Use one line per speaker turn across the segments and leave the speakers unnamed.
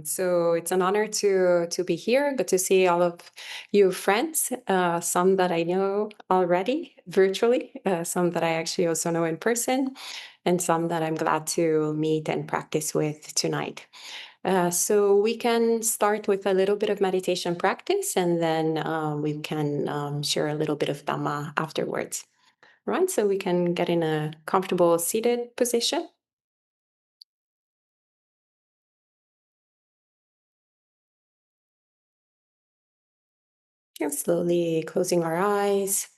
So it's an honor to be here. Good to see all of you friends. Some that I know already virtually, some that I actually also know in person, and some that I'm glad to meet and practice with tonight. So we can start with a little bit of meditation practice, and then we can share a little bit of Dhamma afterwards. Right? So we can get in a comfortable seated position. And slowly closing our eyes.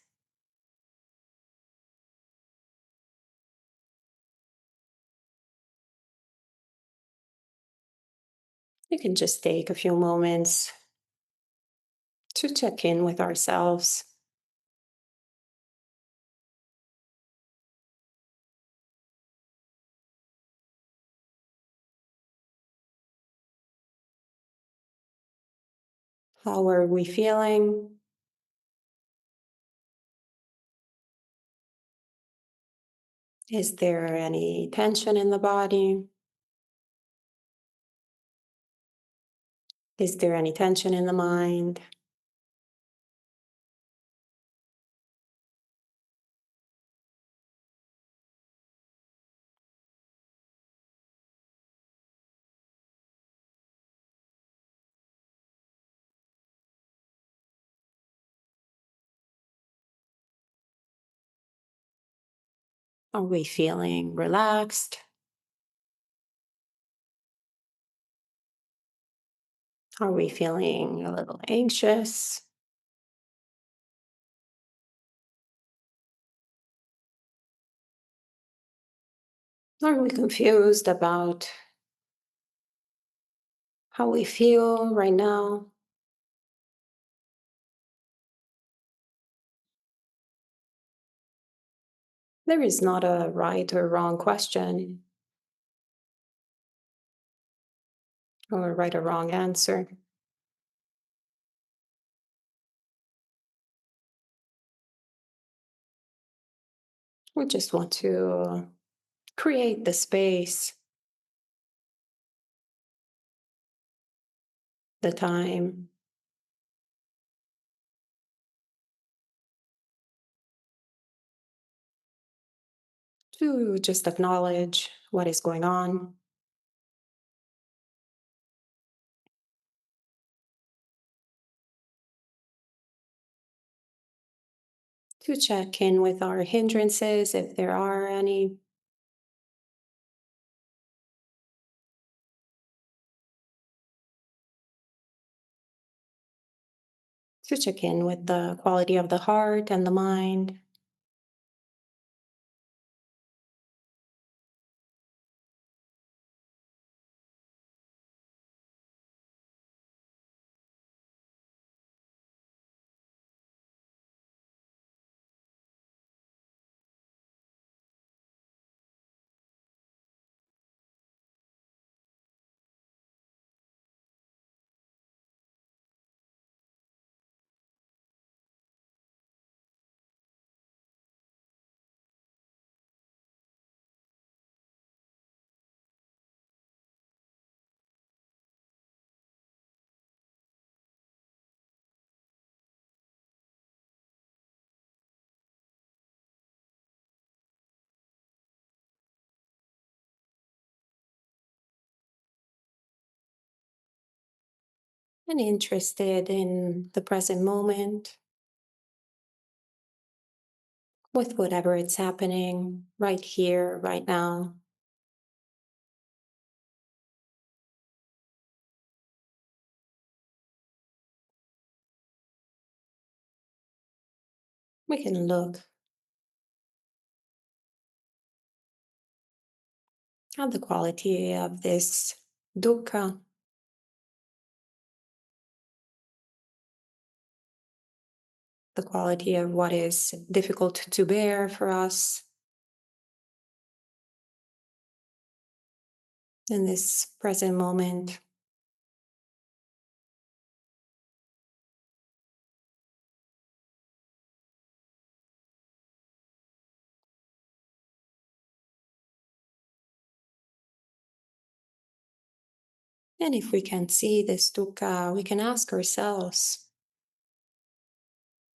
You can just take a few moments to check in with ourselves. How are we feeling? Is there any tension in the body? Is there any tension in the mind? Are we feeling relaxed? Are we feeling a little anxious? Are we confused about how we feel right now? There is not a right or wrong question or a right or wrong answer. We just want to create the space, the time to just acknowledge what is going on, to check in with our hindrances if there are any, to check in with the quality of the heart and the mind, and interested in the present moment with whatever it's happening right here, right now. We can look at the quality of this dukkha, the quality of what is difficult to bear for us in this present moment. And if we can see this dukkha, we can ask ourselves,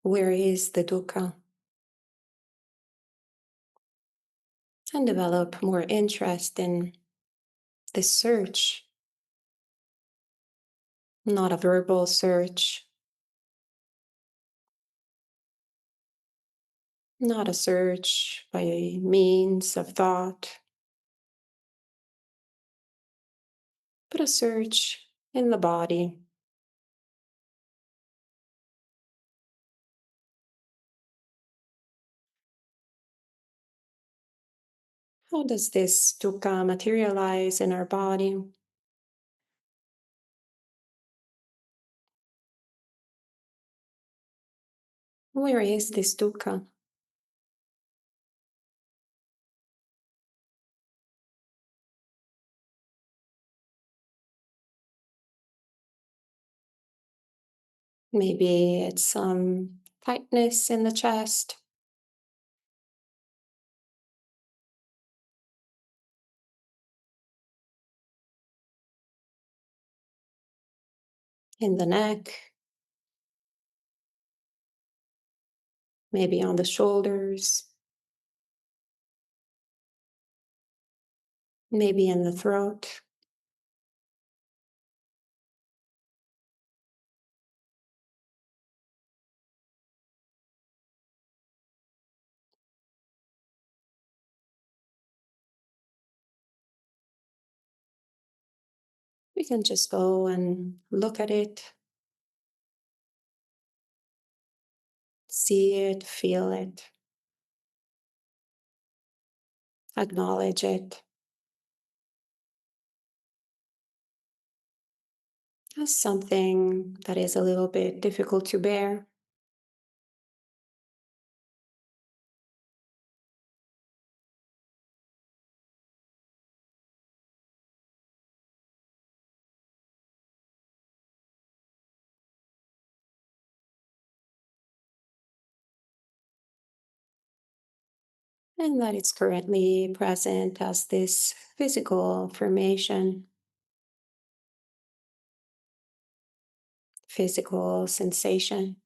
where is the dukkha? And develop more interest in this search, not a verbal search, not a search by means of thought, but a search in the body. How does this dukkha materialize in our body? Where is this dukkha? Maybe it's some tightness in the chest, in the neck, maybe on the shoulders, maybe in the throat. We can just go and look at it, see it, feel it, acknowledge it as something that is a little bit difficult to bear. And that it's currently present as this physical formation, physical sensation.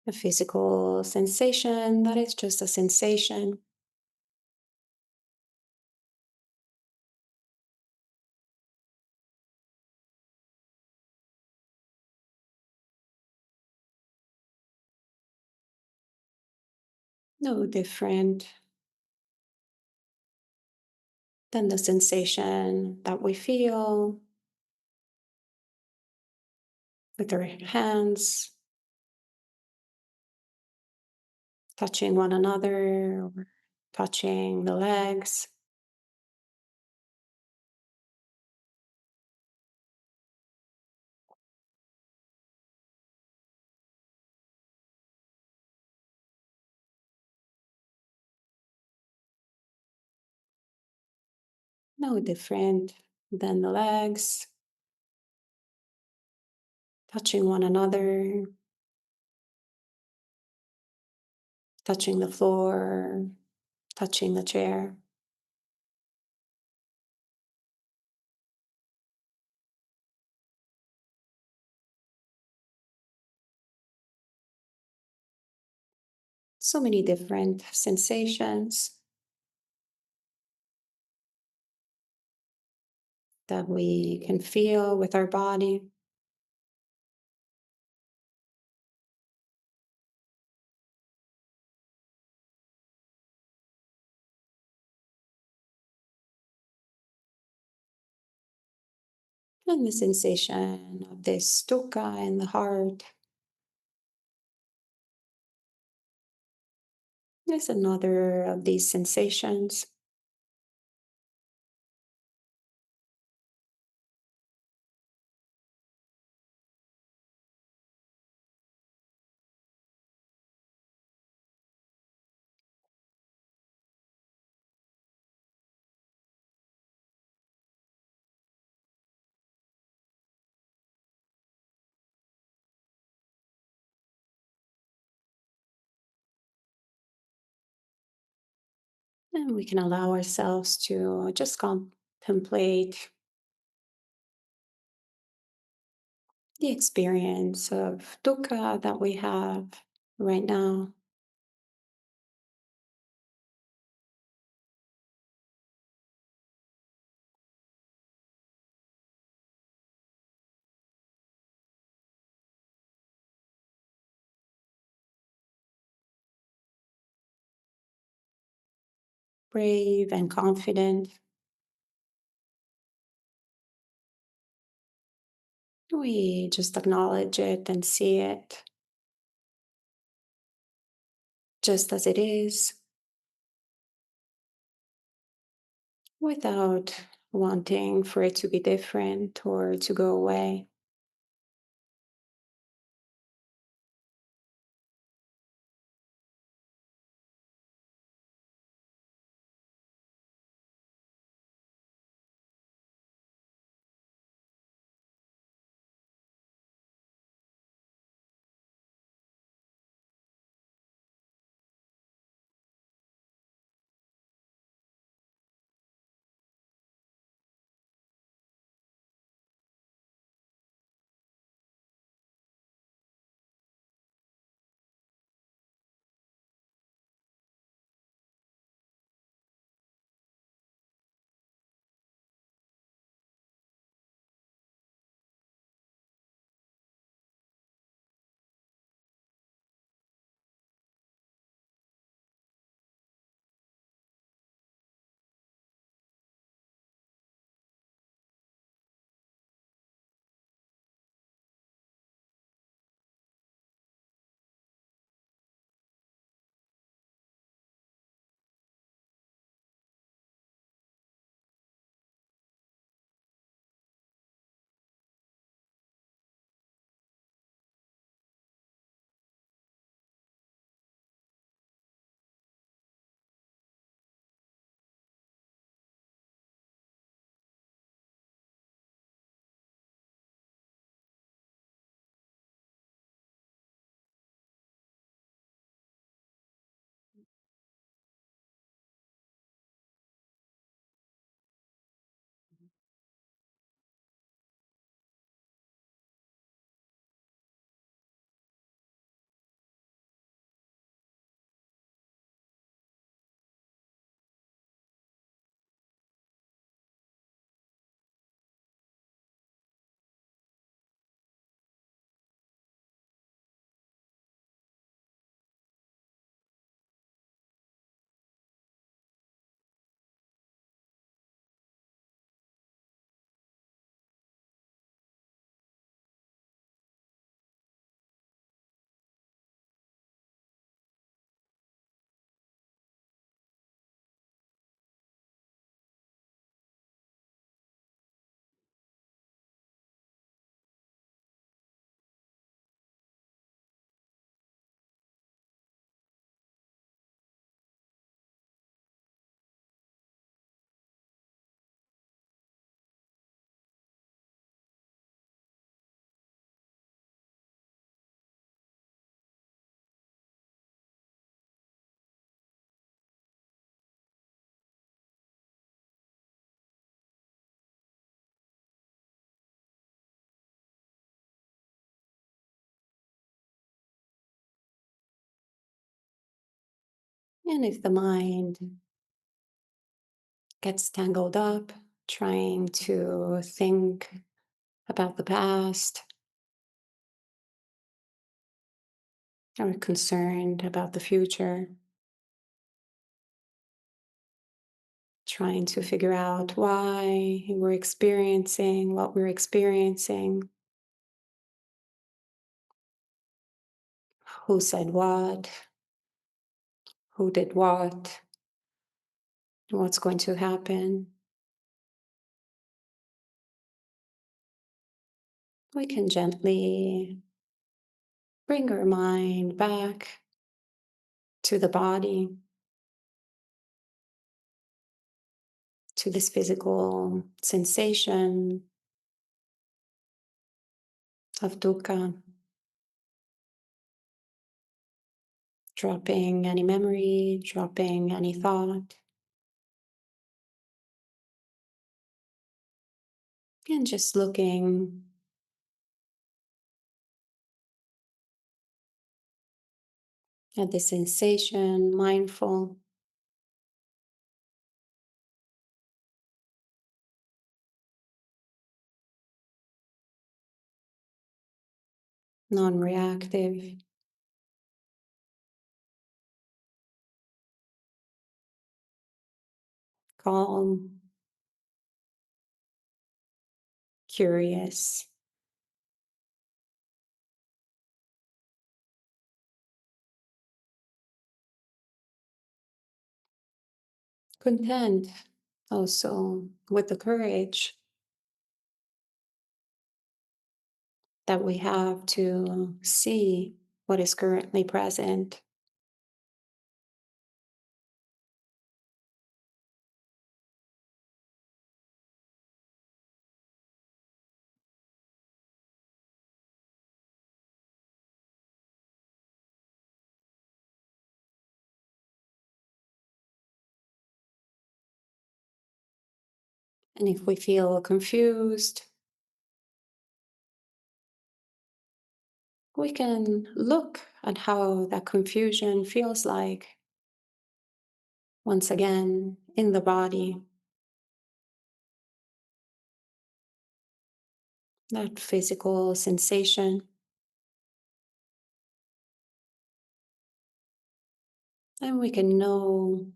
A physical sensation that is just a sensation. No different than the sensation that we feel with our hands touching one another, or touching the legs. No different than the legs touching one another, touching the floor, touching the chair. So many different sensations that we can feel with our body. And the sensation of this dukkha in the heart There's another of these sensations. And we can allow ourselves to just contemplate the experience of dukkha that we have right now. Brave and confident. We just acknowledge it and see it just as it is without wanting for it to be different or to go away. And if the mind gets tangled up, trying to think about the past or concerned about the future, trying to figure out why we're experiencing what we're experiencing, who said what, who did what, what's going to happen. We can gently bring our mind back to the body, to this physical sensation of dukkha, dropping any memory, dropping any thought, and just looking at the sensation, mindful, non reactive, calm, curious, content, also with the courage that we have to see what is currently present. And if we feel confused, we can look at how that confusion feels like once again in the body, that physical sensation. And we can know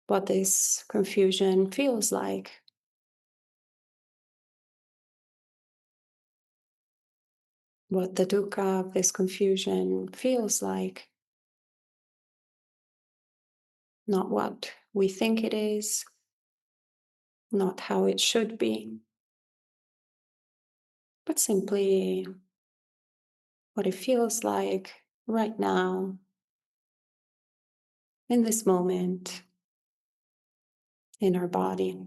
what this confusion feels like, what the dukkha of this confusion feels like, not what we think it is, not how it should be, but simply what it feels like right now, in this moment, in our body.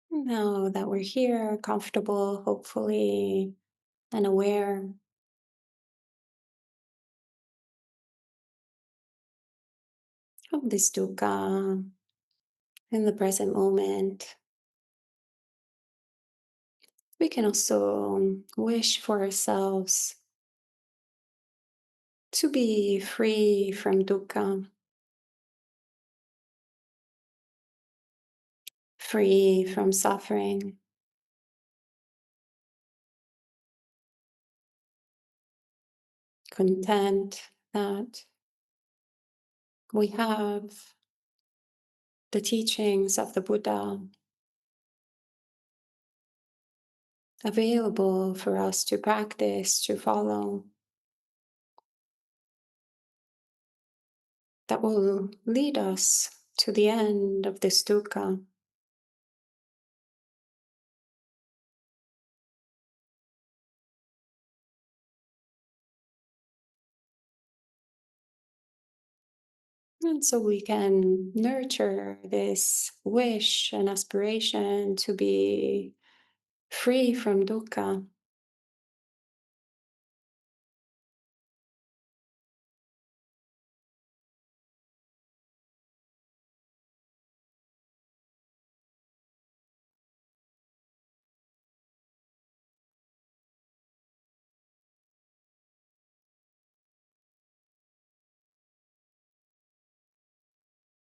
Now that we're here, comfortable, hopefully, and aware of this dukkha, in the present moment. We can also wish for ourselves to be free from dukkha, free from suffering, content that we have the teachings of the Buddha available for us to practice, to follow, that will lead us to the end of this dukkha. And so we can nurture this wish and aspiration to be free from dukkha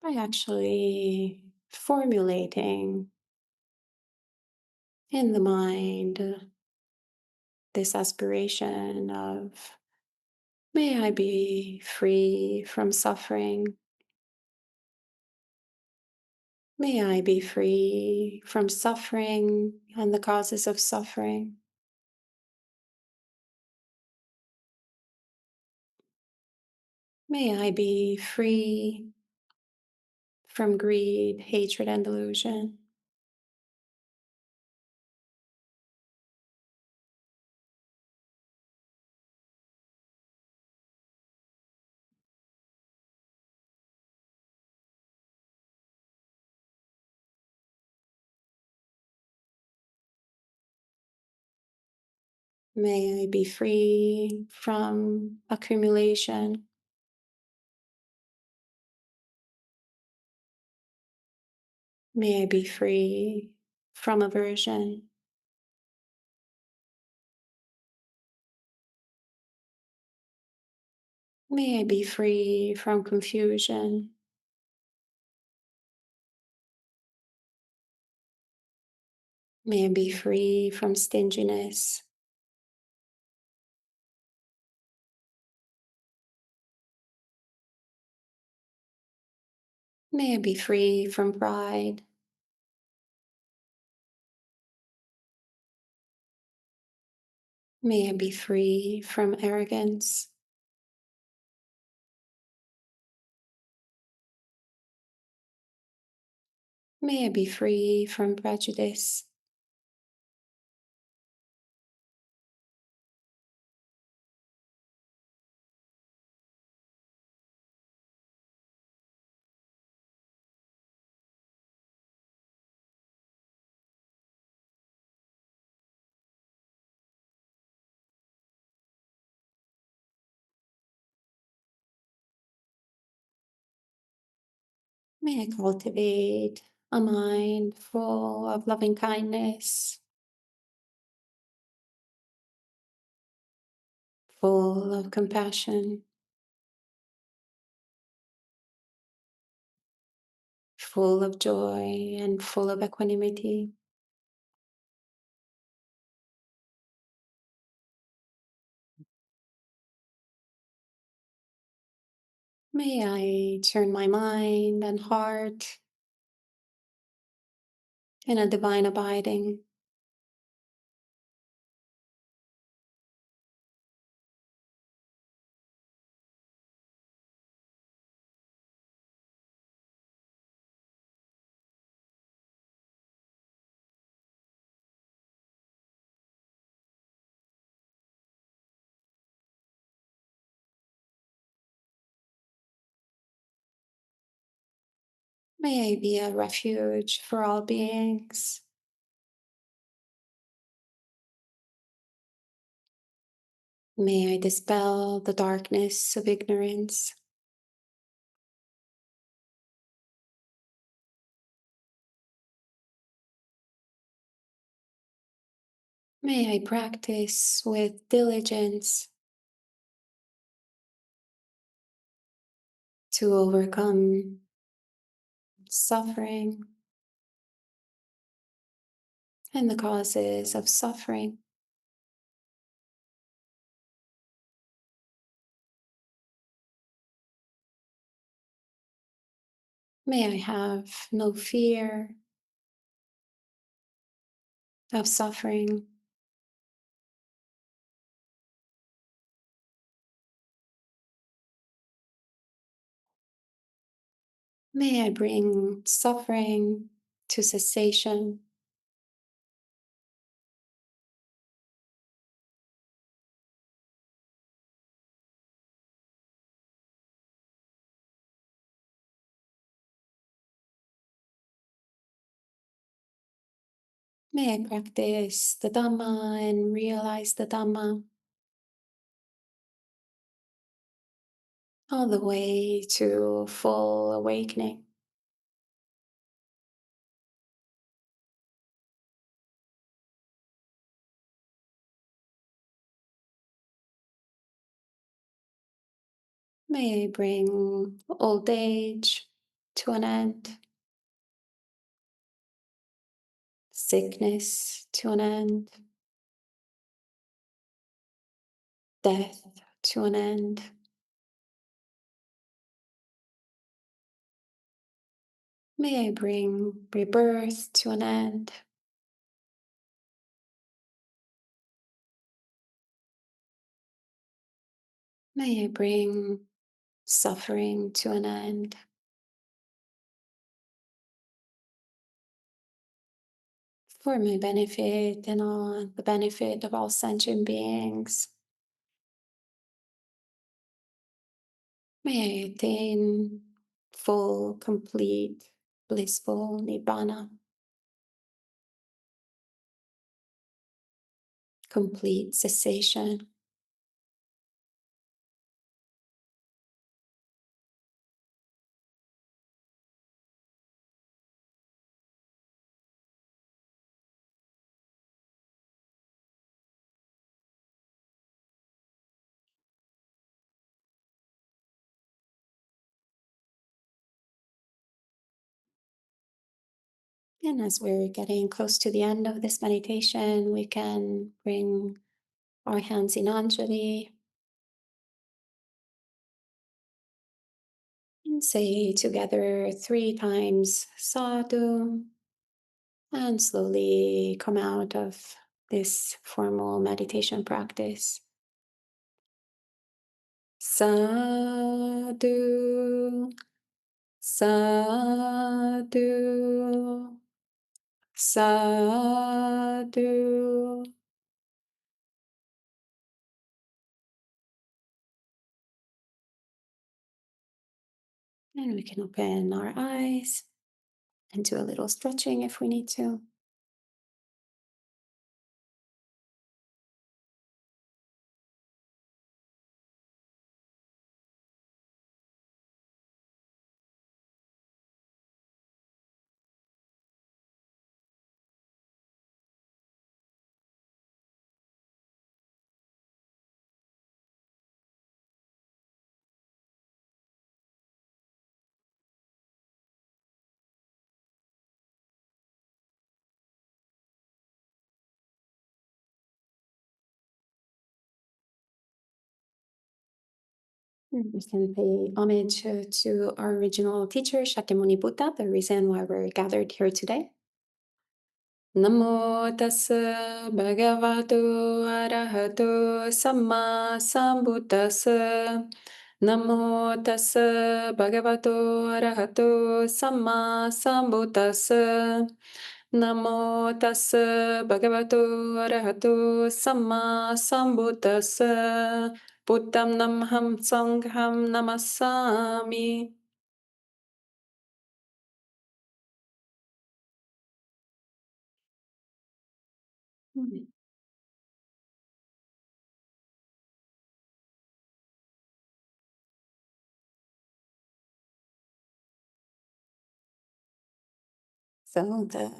by actually formulating in the mind this aspiration of, may I be free from suffering. May I be free from suffering and the causes of suffering. May I be free from greed, hatred, and delusion. May I be free from accumulation. May I be free from aversion. May I be free from confusion. May I be free from stinginess. May I be free from pride. May I be free from arrogance. May I be free from prejudice. May I cultivate a mind full of loving kindness, full of compassion, full of joy, and full of equanimity. May I turn my mind and heart in a divine abiding. May I be a refuge for all beings. May I dispel the darkness of ignorance. May I practice with diligence to overcome suffering and the causes of suffering. May I have no fear of suffering. May I bring suffering to cessation. May I practice the Dhamma and realize the Dhamma all the way to full awakening. May I bring old age to an end, sickness to an end, death to an end. May I bring rebirth to an end. May I bring suffering to an end. For my benefit and all the benefit of all sentient beings. May I attain full, complete, blissful Nibbana, complete cessation. And as we're getting close to the end of this meditation, we can bring our hands in Anjali and say together 3 times sadhu, and slowly come out of this formal meditation practice. Sadhu, sadhu, sadhu. And we can open our eyes and do a little stretching if we need to. We can pay homage to our original teacher, Shakyamuni Buddha, the reason why we're gathered here today. Namo tassa bhagavato arahato samma sambuddhassa. Namo tassa bhagavato arahato samma sambuddhassa. Namo tassa bhagavato arahato samma sambuddhassa. Buddham namaham sangham namasami. So the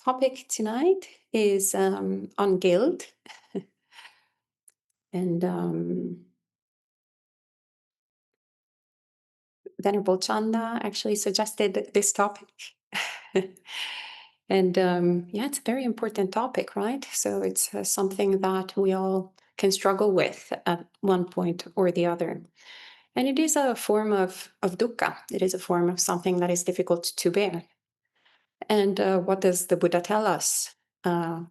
topic tonight is on guilt, and Venerable Chanda actually suggested this topic. And yeah, it's a very important topic, right? So it's something that we all can struggle with at one point or the other. And it is a form of dukkha. It is a form of something that is difficult to bear. And what does the Buddha tell us? Uh,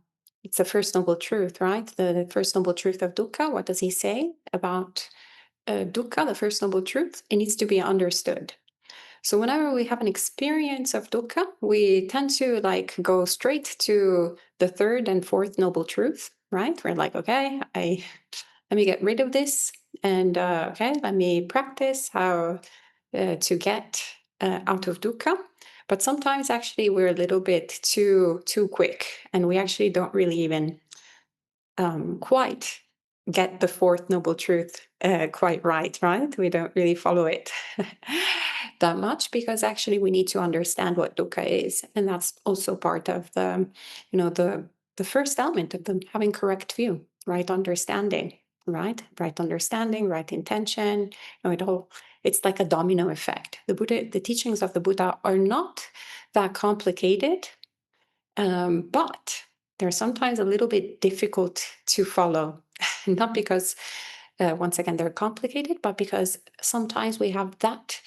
it's the first noble truth, right? The first noble truth of dukkha. What does he say about dukkha, the first noble truth? It needs to be understood. So whenever we have an experience of dukkha, we tend to like go straight to the third and fourth noble truth, right? We're like, okay, let me get rid of this, and okay, let me practice how to get out of dukkha. But sometimes actually we're a little bit too quick, and we actually don't really even quite get the fourth noble truth quite right? We don't really follow it that much, because actually we need to understand what dukkha is, and that's also part of the first element of the having correct view, right understanding, right understanding, right intention. It's like a domino effect. The teachings of the Buddha are not that complicated, but they're sometimes a little bit difficult to follow. Not because, once again, they're complicated, but because sometimes we have that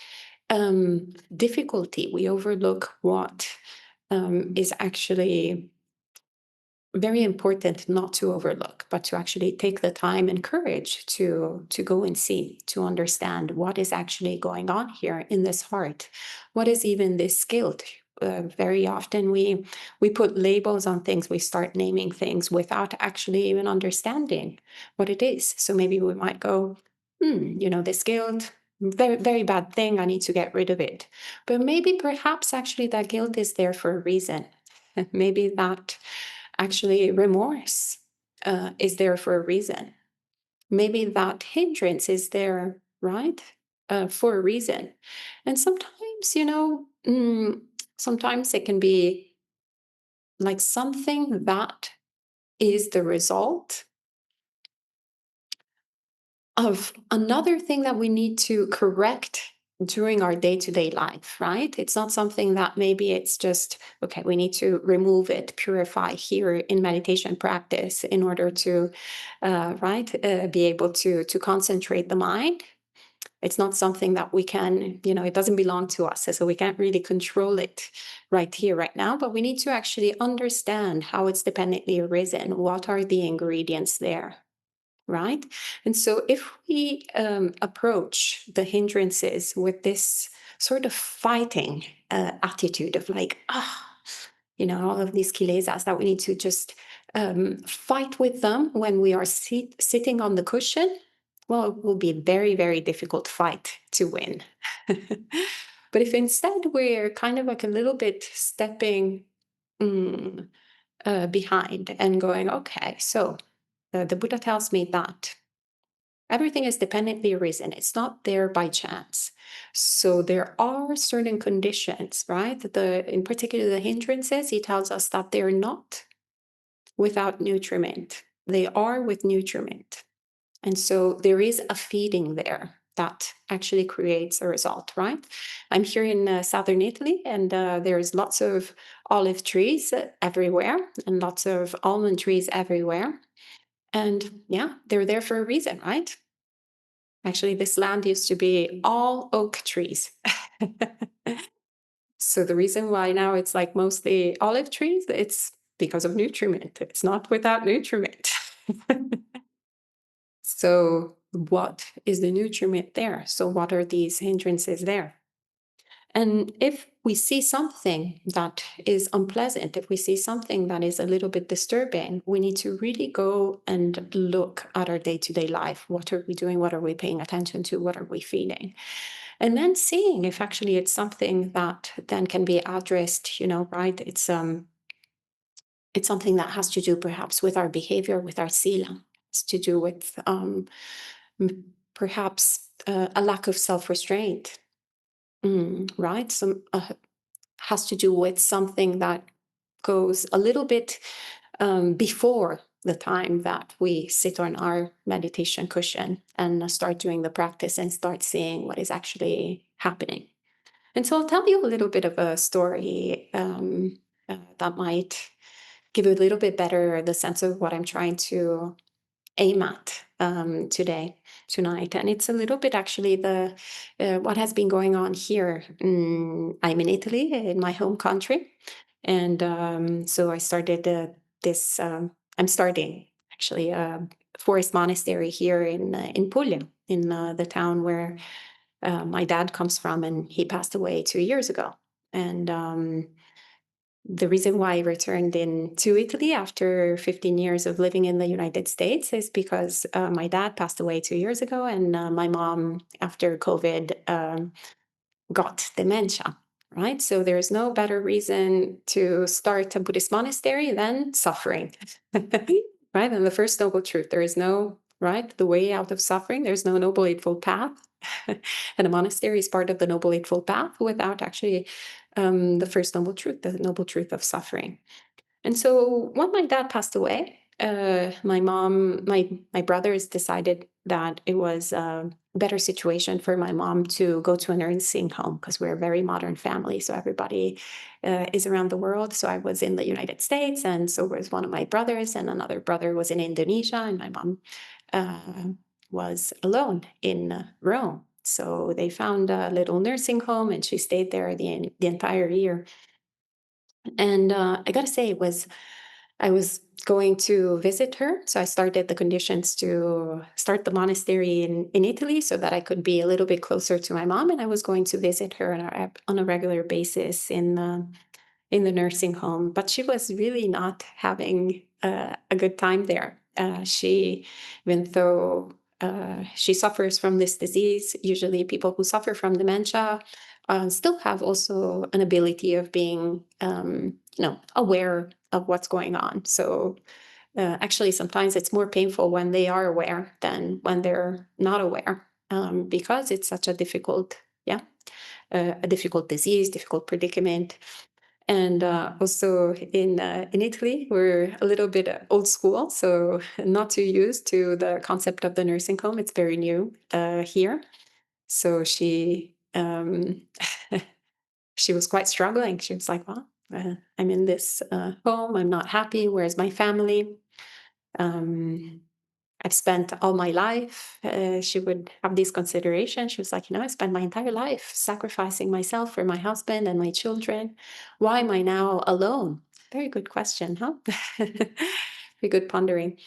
difficulty. We overlook what is actually very important not to overlook, but to actually take the time and courage to go and see, to understand what is actually going on here in this heart. What is even this guilt? Very often we put labels on things. We start naming things without actually even understanding what it is. So maybe we might go, this guilt, very, very bad thing. I need to get rid of it. But maybe perhaps actually that guilt is there for a reason. Maybe that actually remorse is there for a reason. Maybe that hindrance is there, right, for a reason. And sometimes, sometimes it can be like something that is the result of another thing that we need to correct during our day-to-day life, right? It's not something that maybe it's just, okay, we need to remove it, purify here in meditation practice in order to, be able to concentrate the mind. It's not something that we can, it doesn't belong to us. So we can't really control it right here, right now, but we need to actually understand how it's dependently arisen. What are the ingredients there? Right? And so if we approach the hindrances with this sort of fighting attitude of like, all of these kilesas that we need to just fight with them when we are sitting on the cushion, well, it will be a very, very difficult fight to win. But if instead we're kind of like a little bit stepping behind and going, okay, so the Buddha tells me that everything is dependently arisen. It's not there by chance. So there are certain conditions, right? In particular, the hindrances, he tells us that they're not without nutriment. They are with nutriment. And so there is a feeding there that actually creates a result, right? I'm here in southern Italy, and there's lots of olive trees everywhere and lots of almond trees everywhere. And yeah, they're there for a reason, right? Actually, this land used to be all oak trees. So the reason why now it's like mostly olive trees, it's because of nutriment. It's not without nutriment. So what is the nutriment there? So what are these hindrances there? And if we see something that is unpleasant, if we see something that is a little bit disturbing, we need to really go and look at our day-to-day life. What are we doing? What are we paying attention to? What are we feeling? And then seeing if actually it's something that then can be addressed, right? It's something that has to do perhaps with our behavior, with our sila. It's to do with perhaps a lack of self-restraint, right? has to do with something that goes a little bit before the time that we sit on our meditation cushion and start doing the practice and start seeing what is actually happening. And so I'll tell you a little bit of a story that might give you a little bit better the sense of what I'm trying to aim at tonight. And it's a little bit actually the what has been going on here. I'm in Italy, in my home country, and so I started this. I'm starting actually a forest monastery here in Puglia, in the town where my dad comes from, and he passed away 2 years ago. And the reason why I returned into Italy after 15 years of living in the United States is because my dad passed away 2 years ago, and my mom, after COVID, got dementia. Right. So there's no better reason to start a Buddhist monastery than suffering. Right. And the first noble truth, there is no, right, the way out of suffering. There's no noble eightfold path. And a monastery is part of the noble eightfold path without actually the first noble truth, the noble truth of suffering. And so when my dad passed away, my brothers decided that it was a better situation for my mom to go to a nursing home, because we're a very modern family. So everybody is around the world. So I was in the United States, and so was one of my brothers, and another brother was in Indonesia, and my mom uh, was alone in Rome. So they found a little nursing home, and she stayed there the entire year. And I gotta say, I was going to visit her. So I started the conditions to start the monastery in Italy so that I could be a little bit closer to my mom. And I was going to visit her on a regular basis in the nursing home. But she was really not having a good time there. Even though she suffers from this disease, usually people who suffer from dementia still have also an ability of being, aware of what's going on. So actually, sometimes it's more painful when they are aware than when they're not aware, because it's such a difficult, a difficult disease, difficult predicament. And also in Italy, we're a little bit old school, so not too used to the concept of the nursing home. It's very new here. So she was quite struggling. She was like, "Well, I'm in this home. I'm not happy. Where's my family? Um, I've spent all my life." She would have these considerations. She was like, I spent my entire life sacrificing myself for my husband and my children. Why am I now alone? Very good question, huh? Very good pondering.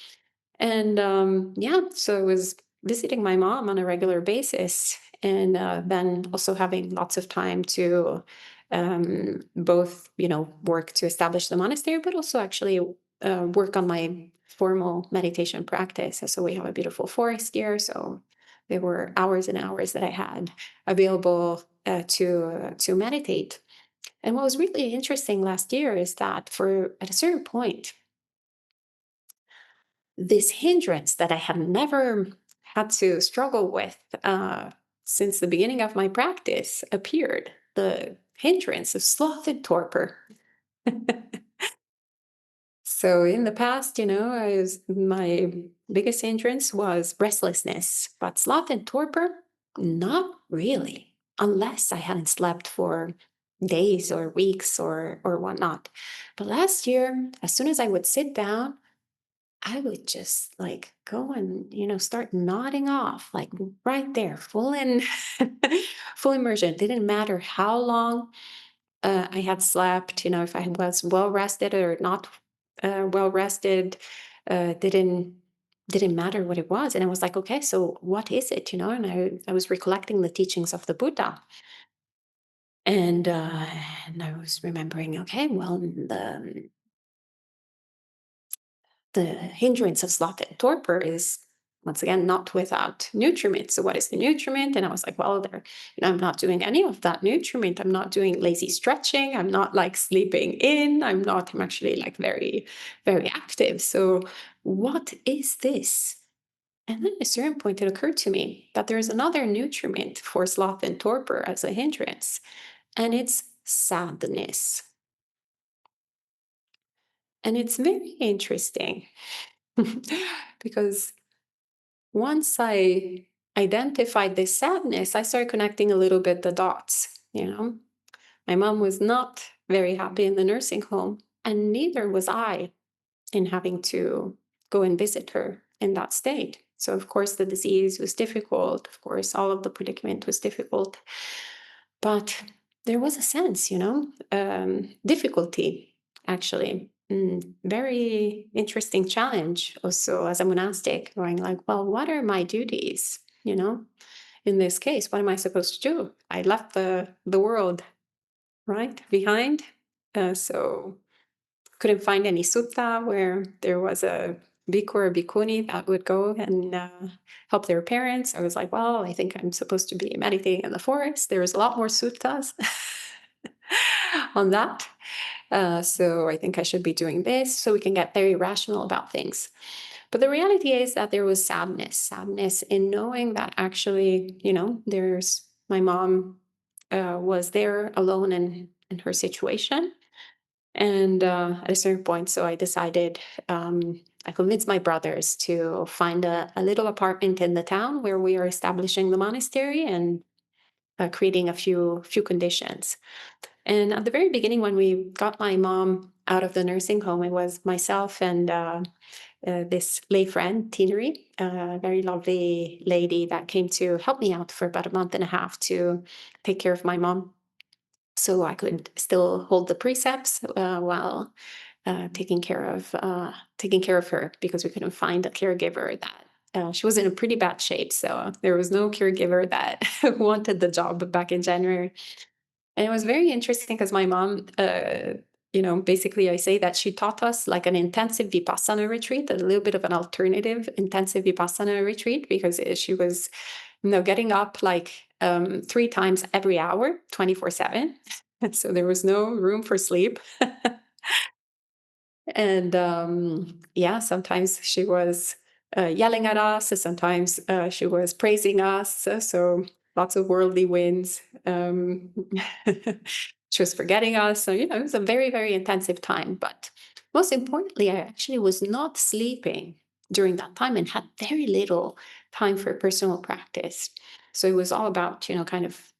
And so I was visiting my mom on a regular basis, and then also having lots of time to both, work to establish the monastery, but also actually work on my formal meditation practice. And so we have a beautiful forest here. So there were hours and hours that I had available to meditate. And what was really interesting last year is that at a certain point, this hindrance that I had never had to struggle with since the beginning of my practice appeared, the hindrance of sloth and torpor. So in the past, my biggest hindrance was restlessness, but sloth and torpor, not really, unless I hadn't slept for days or weeks or whatnot. But last year, as soon as I would sit down, I would just like go and, start nodding off, like right there, full immersion. It didn't matter how long I had slept, if I was well rested or not well rested, didn't matter what it was. And I was like, okay, so what is it, And I was recollecting the teachings of the Buddha. And I was remembering, okay, well, the hindrance of sloth and torpor is once again not without nutriment. So what is the nutriment? And I was like, well, I'm not doing any of that nutriment. I'm not doing lazy stretching. I'm not like sleeping in. I'm actually like very, very active. So what is this? And then at a certain point, it occurred to me that there's another nutriment for sloth and torpor as a hindrance. And it's sadness. And it's very interesting because once I identified this sadness, I started connecting a little bit the dots. My mom was not very happy in the nursing home, and neither was I in having to go and visit her in that state. So, of course, the disease was difficult. Of course, all of the predicament was difficult. But there was a sense, difficulty, actually. Very interesting challenge also as a monastic, going like, well, what are my duties? In this case, what am I supposed to do? I left the world right behind. So couldn't find any sutta where there was a bhikkhu or bhikkhuni that would go and help their parents. I was like, well, I think I'm supposed to be meditating in the forest. There's a lot more suttas on that. So I think I should be doing this, so we can get very rational about things. But the reality is that there was sadness in knowing that actually, there's my mom was there alone in her situation. And at a certain point, so I decided, I convinced my brothers to find a little apartment in the town where we are establishing the monastery and creating a few conditions. And at the very beginning, when we got my mom out of the nursing home, it was myself and this lay friend, Tineri, a very lovely lady that came to help me out for about a month and a half to take care of my mom, so I could still hold the precepts while taking care of her, because we couldn't find a caregiver that. She was in a pretty bad shape, so there was no caregiver that wanted the job back in January. And it was very interesting because my mom, basically I say that she taught us like an intensive Vipassana retreat, a little bit of an alternative intensive Vipassana retreat, because she was, getting up like 3 times every hour, 24/7. So there was no room for sleep. And sometimes she was yelling at us, sometimes she was praising us. So lots of worldly winds. She was forgetting us. So, it was a very, very intensive time. But most importantly, I actually was not sleeping during that time and had very little time for personal practice. So it was all about, kind of,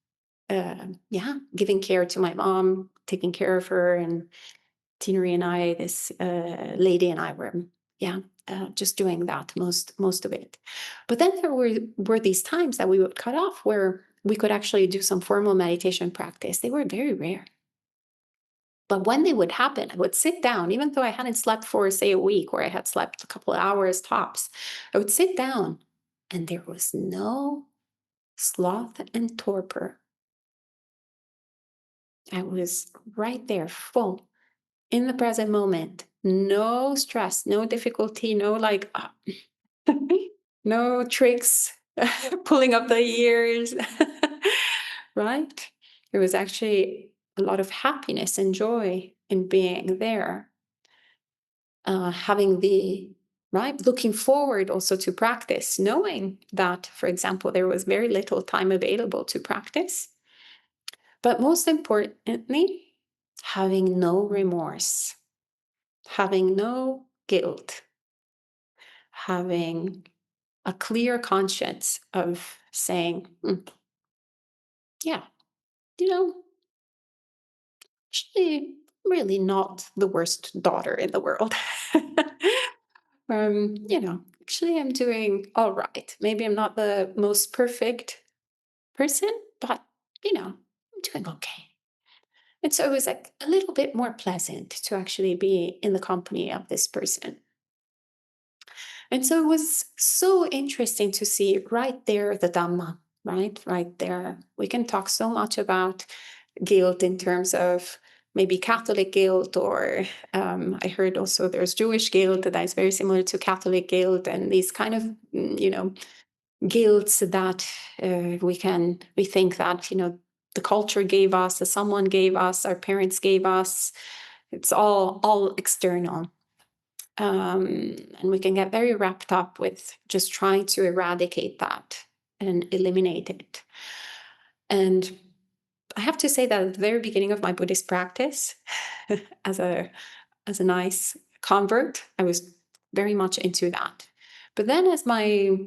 giving care to my mom, taking care of her, and Tineri and I, this lady and I were, just doing that most of it. But then there were these times that we would cut off where we could actually do some formal meditation practice. They were very rare. But when they would happen, I would sit down, even though I hadn't slept for, say, a week, or I had slept a couple of hours tops. I would sit down and there was no sloth and torpor. I was right there, full in the present moment. No stress, no difficulty, no like, no tricks, pulling up the ears, right? There was actually a lot of happiness and joy in being there, having the right, looking forward also to practice, knowing that, for example, there was very little time available to practice. But most importantly, having no remorse, having no guilt, having a clear conscience of saying, yeah, you know, actually, really not the worst daughter in the world. Actually, I'm doing all right. Maybe I'm not the most perfect person, but, I'm doing okay. And so it was like a little bit more pleasant to actually be in the company of this person. And so it was so interesting to see right there the Dhamma, right there. We can talk so much about guilt in terms of maybe Catholic guilt, or I heard also there's Jewish guilt that is very similar to Catholic guilt, and these kind of, guilts that we think that, the culture gave us, that someone gave us, our parents gave us. It's all external. And we can get very wrapped up with just trying to eradicate that and eliminate it. And I have to say that at the very beginning of my Buddhist practice, as a as a nice convert, I was very much into that. But then as my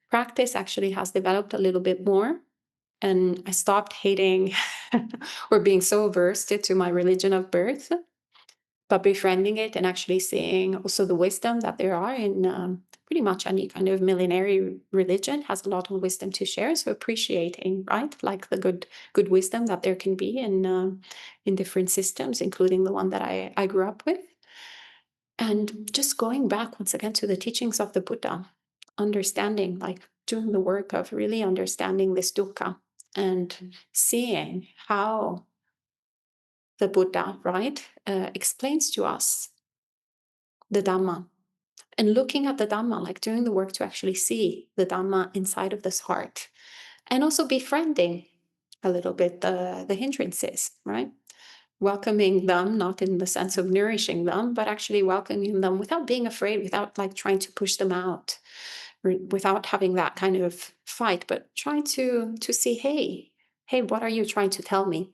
practice actually has developed a little bit more, and I stopped hating or being so averse to my religion of birth, but befriending it and actually seeing also the wisdom that there are in pretty much any kind of millenary religion has a lot of wisdom to share. So appreciating, right, like the good wisdom that there can be in different systems, including the one that I grew up with. And just going back once again to the teachings of the Buddha, understanding, like doing the work of really understanding this dukkha and seeing how the Buddha, right, explains to us the Dhamma. And looking at the Dhamma, like doing the work to actually see the Dhamma inside of this heart. And also befriending a little bit the hindrances, right? Welcoming them, not in the sense of nourishing them, but actually welcoming them without being afraid, without like trying to push them out, without having that kind of fight, but trying to see, hey, what are you trying to tell me?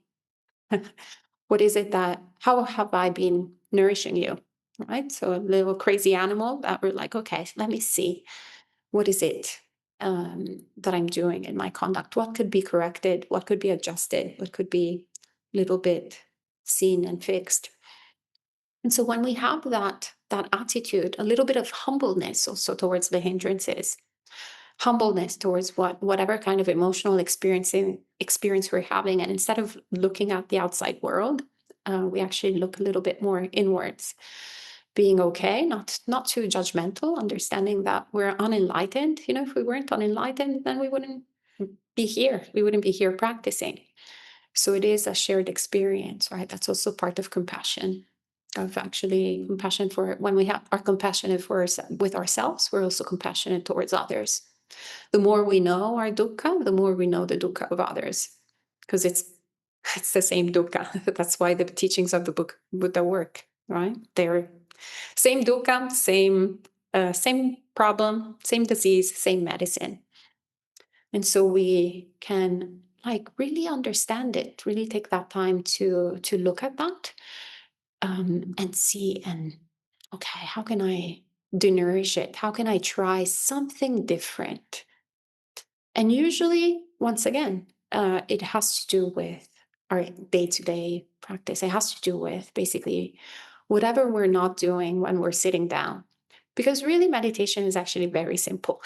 What is it that, how have I been nourishing you? Right? So a little crazy animal that we're like, okay, let me see. What is it that I'm doing in my conduct? What could be corrected? What could be adjusted? What could be a little bit seen and fixed? And so when we have that attitude, a little bit of humbleness also towards the hindrances, humbleness towards whatever kind of emotional experience we're having, and instead of looking at the outside world, we actually look a little bit more inwards, being okay, not too judgmental, understanding that we're unenlightened. If we weren't unenlightened, then we wouldn't be here. We wouldn't be here practicing. So it is a shared experience, right? That's also part of compassion, of actually compassion for when we are compassionate with ourselves, we're also compassionate towards others. The more we know our dukkha, the more we know the dukkha of others, because it's the same dukkha. That's why the teachings of the book Buddha work, right? They're same dukkha, same problem, same disease, same medicine. And so we can like really understand it, really take that time to look at that, and see, and okay, how can I denourish it? How can I try something different? And usually, once again, it has to do with our day-to-day practice. It has to do with basically whatever we're not doing when we're sitting down. Because really, meditation is actually very simple.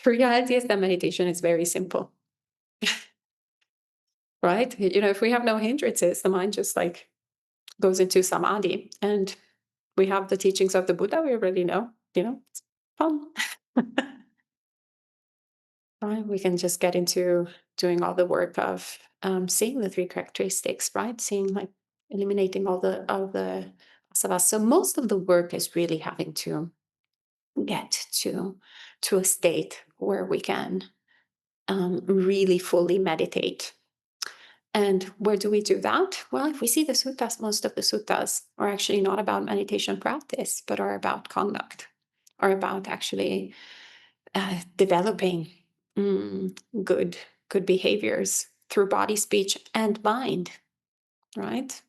The reality is that meditation is very simple, right? If we have no hindrances, the mind just like goes into samadhi. And we have the teachings of the Buddha, we already know, it's fun. Right? We can just get into doing all the work of seeing the three characteristics, right? Seeing, like, eliminating all the asavas. So most of the work is really having to get to a state where we can really fully meditate. And where do we do that? Well, if we see the suttas, most of the suttas are actually not about meditation practice, but are about conduct, are about actually developing good behaviors through body, speech, and mind, right?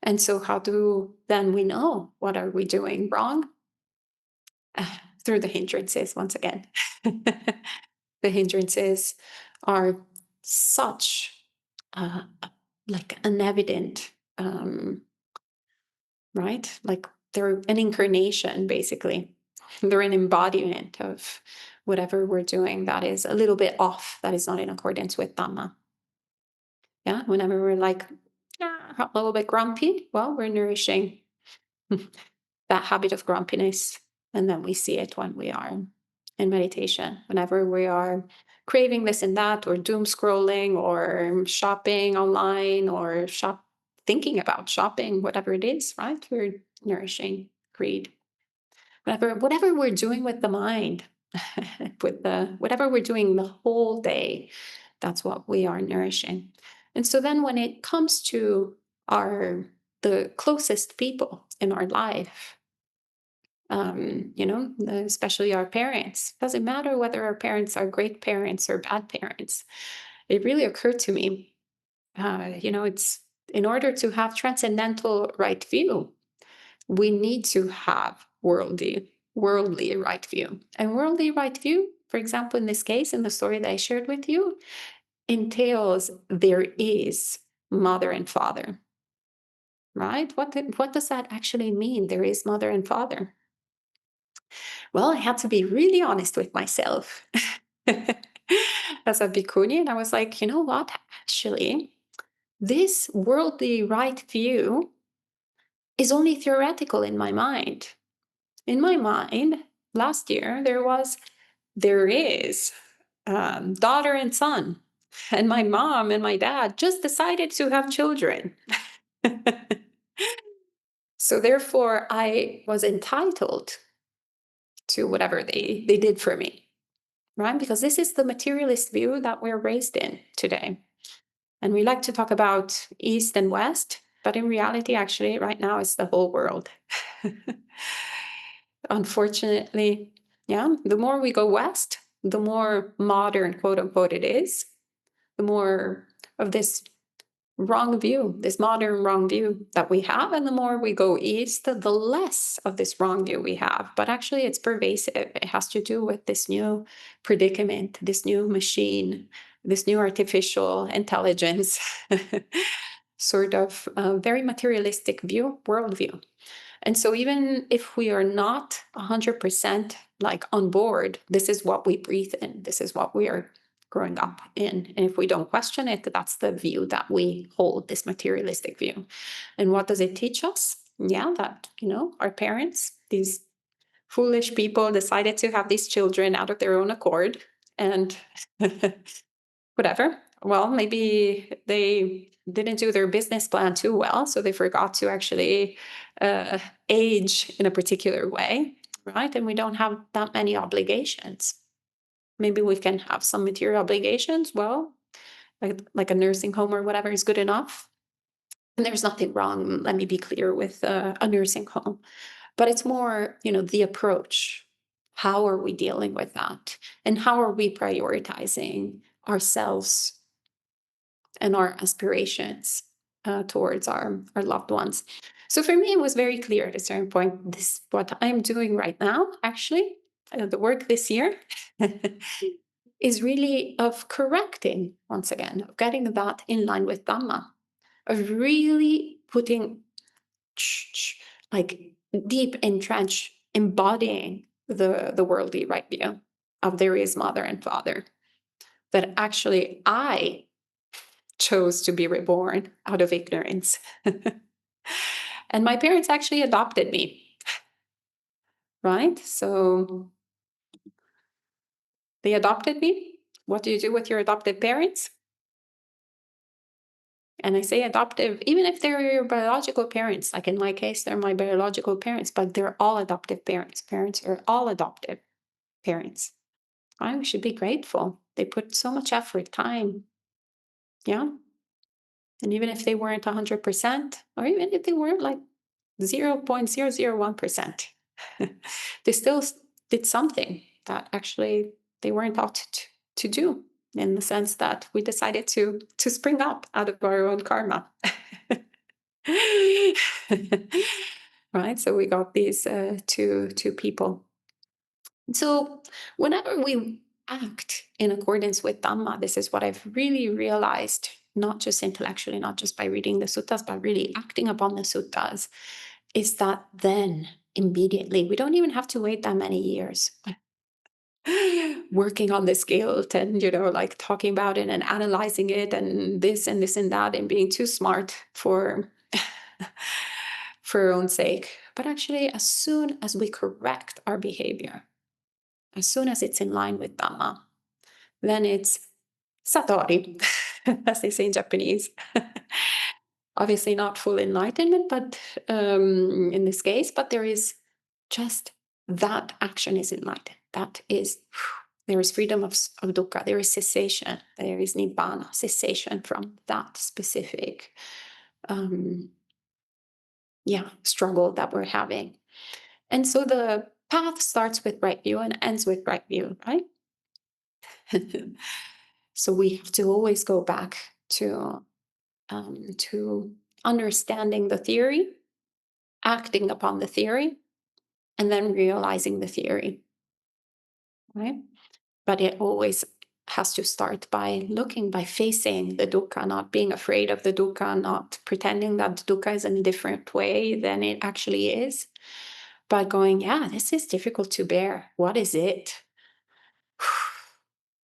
And so how do then we know what are we doing wrong? Through the hindrances, once again. The hindrances are such like an evident, right? Like they're an incarnation, basically. They're an embodiment of whatever we're doing that is a little bit off, that is not in accordance with Dhamma. Yeah, whenever we're like a little bit grumpy, well, we're nourishing that habit of grumpiness. And then we see it when we are in meditation. Whenever we are craving this and that, or doom scrolling, or shopping online, or thinking about shopping, whatever it is, right? We're nourishing greed. Whatever we're doing with the mind, whatever we're doing the whole day, that's what we are nourishing. And so then when it comes to the closest people in our life, especially our parents, doesn't matter whether our parents are great parents or bad parents. it really occurred to me, it's in order to have transcendental right view, we need to have worldly right view. And worldly right view, for example, in this case, in the story that I shared with you, entails there is mother and father, right? What does that actually mean? There is mother and father. Well, I had to be really honest with myself as a bhikkhuni. And I was like, you know what? Actually, this worldly right view is only theoretical in my mind. In my mind, last year, there is daughter and son. And my mom and my dad just decided to have children. So therefore, I was entitled to whatever they did for me, right? Because this is the materialist view that we're raised in today. And we like to talk about East and West, but in reality, actually, right now, it's the whole world. Unfortunately, yeah, the more we go West, the more modern, quote unquote, it is, the more of this wrong view, this modern wrong view that we have. And the more we go East, the less of this wrong view we have. But actually, it's pervasive. It has to do with this new predicament, this new machine, this new artificial intelligence, sort of very materialistic view, worldview. And so even if we are not 100% like on board, this is what we breathe in. This is what we are growing up in. And if we don't question it, that's the view that we hold, this materialistic view. And what does it teach us? Yeah, that, our parents, these foolish people decided to have these children out of their own accord. And whatever. Well, maybe they didn't do their business plan too well, so they forgot to actually age in a particular way, right? And we don't have that many obligations. Maybe we can have some material obligations. Well, like a nursing home or whatever is good enough. And there's nothing wrong, let me be clear, with a nursing home. But it's more, the approach. How are we dealing with that? And how are we prioritizing ourselves and our aspirations towards our loved ones? So for me, it was very clear at a certain point, this what I'm doing right now, actually, the work this year is really of correcting, once again, of getting that in line with Dhamma, of really putting like deep entrenched, embodying the worldly right view of there is mother and father, that actually I chose to be reborn out of ignorance. And my parents actually adopted me, right? So they adopted me. What do you do with your adopted parents? And I say adoptive, even if they're your biological parents, like in my case, they're my biological parents, but they're all adoptive parents. Parents are all adoptive parents. I should be grateful. They put so much effort, time. Yeah. And even if they weren't 100%, or even if they weren't like 0.001%, they still did something that actually they weren't taught to do, in the sense that we decided to spring up out of our own karma. Right? So we got these two people. So whenever we act in accordance with Dhamma, this is what I've really realized, not just intellectually, not just by reading the suttas, but really acting upon the suttas, is that then immediately, we don't even have to wait that many years, working on this guilt and, like talking about it and analyzing it and this and this and that and being too smart for our own sake. But actually, as soon as we correct our behavior, as soon as it's in line with Dhamma, then it's satori, as they say in Japanese. Obviously not full enlightenment, but in this case, but there is just that action is enlightened. That is, there is freedom of dukkha, there is cessation, there is nibbana, cessation from that specific struggle that we're having. And so the path starts with right view and ends with right view, right? So we have to always go back to understanding the theory, acting upon the theory, and then realizing the theory, right? But it always has to start by looking, by facing the dukkha, not being afraid of the dukkha, not pretending that the dukkha is in a different way than it actually is, but going, yeah, this is difficult to bear. What is it?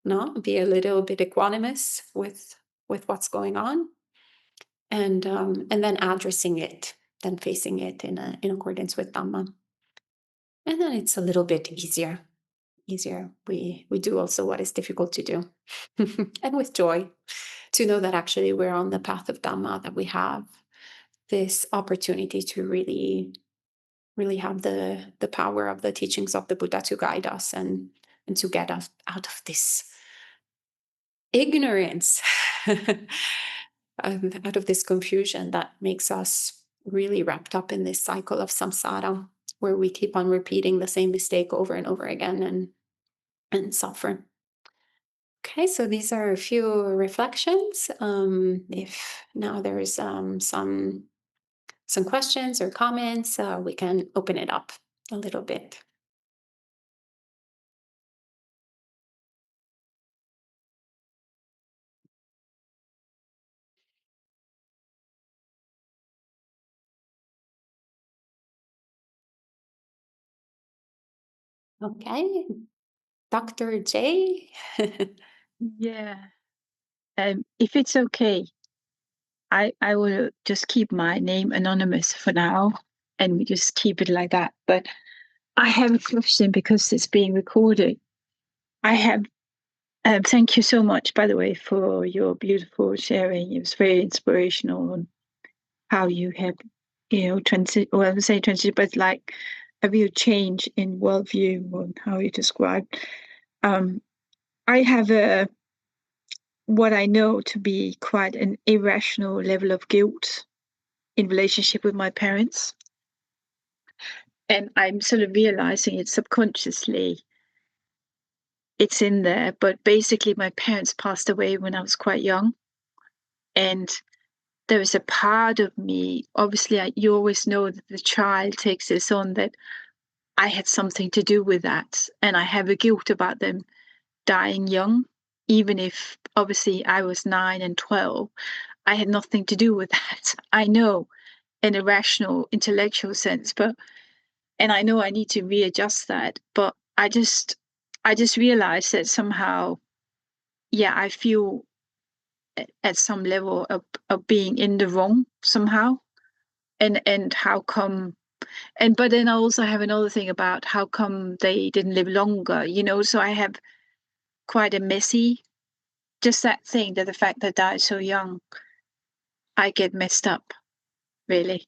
No, be a little bit equanimous with what's going on, and then addressing it, then facing it in accordance with Dhamma, and then it's a little bit easier. We do also what is difficult to do, and with joy, to know that actually we're on the path of Dhamma, that we have this opportunity to really have the power of the teachings of the Buddha to guide us and to get us out of this ignorance, out of this confusion that makes us really wrapped up in this cycle of samsara, where we keep on repeating the same mistake over and over again and suffer. Okay, so these are a few reflections. If now there's some questions or comments, we can open it up a little bit. Okay, Dr. J.
Yeah. If it's okay, I will just keep my name anonymous for now, and we just keep it like that. But I have a question because it's being recorded. I have. Thank you so much, by the way, for your beautiful sharing. It was very inspirational on how you have, transit. Well, I would say transit, but like a real change in worldview on how you described. I have a what I know to be quite an irrational level of guilt in relationship with my parents. And I'm sort of realizing it subconsciously. It's in there, but basically, my parents passed away when I was quite young. And there is a part of me, obviously, you always know that the child takes this on, that I had something to do with that. And I have a guilt about them dying young, even if obviously I was 9 and 12. I had nothing to do with that. I know in a rational, intellectual sense, but and I know I need to readjust that. But I just realized that somehow, yeah, I feel at some level of being in the wrong somehow. And how come and but then I also have another thing about how come they didn't live longer, so I have quite a messy just that thing, that the fact that I died so young, I get messed up really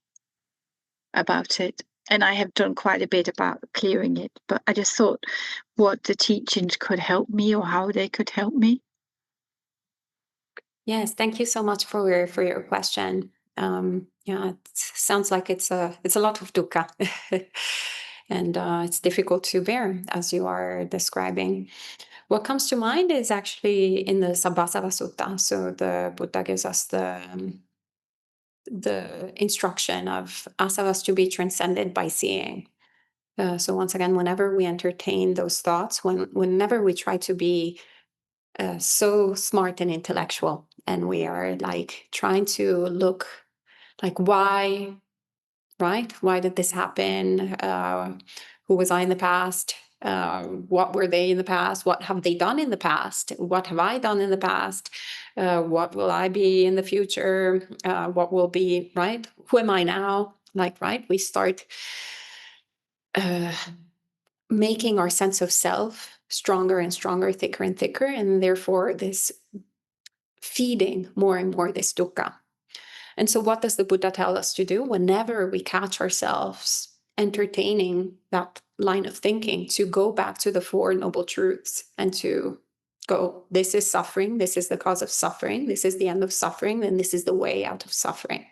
about it. And I have done quite a bit about clearing it, but I just thought what the teachings could help me or how they could help me.
Yes, thank you so much for your question. Yeah, it sounds like it's a lot of dukkha, and it's difficult to bear, as you are describing. What comes to mind is actually in the Sabbasava Sutta. So the Buddha gives us the instruction of asavas to be transcended by seeing. So once again, whenever we entertain those thoughts, whenever we try to be so smart and intellectual, and we are like trying to look like why, right? Why did this happen? Who was I in the past? What were they in the past? What have they done in the past? What have I done in the past? What will I be in the future? What will be, right? Who am I now? Like, right? We start uh, making our sense of self stronger and stronger, thicker and thicker, and therefore this feeding more and more this dukkha. And so, what does the Buddha tell us to do whenever we catch ourselves entertaining that line of thinking? To go back to the Four Noble Truths and to go, this is suffering, this is the cause of suffering, this is the end of suffering, and this is the way out of suffering.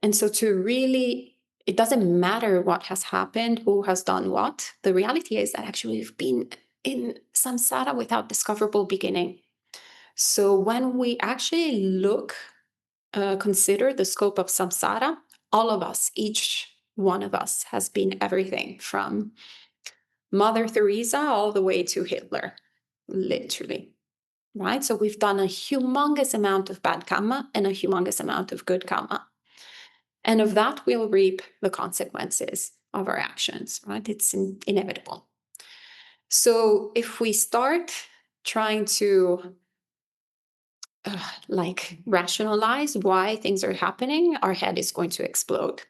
And so, to really, it doesn't matter what has happened, who has done what. The reality is that actually we've been in samsara without discoverable beginning. So when we actually consider the scope of samsara, all of us, each one of us, has been everything from Mother Teresa all the way to Hitler, literally. Right? So we've done a humongous amount of bad karma and a humongous amount of good karma. And of that, we'll reap the consequences of our actions, right? It's inevitable. So if we start trying to rationalize why things are happening, our head is going to explode.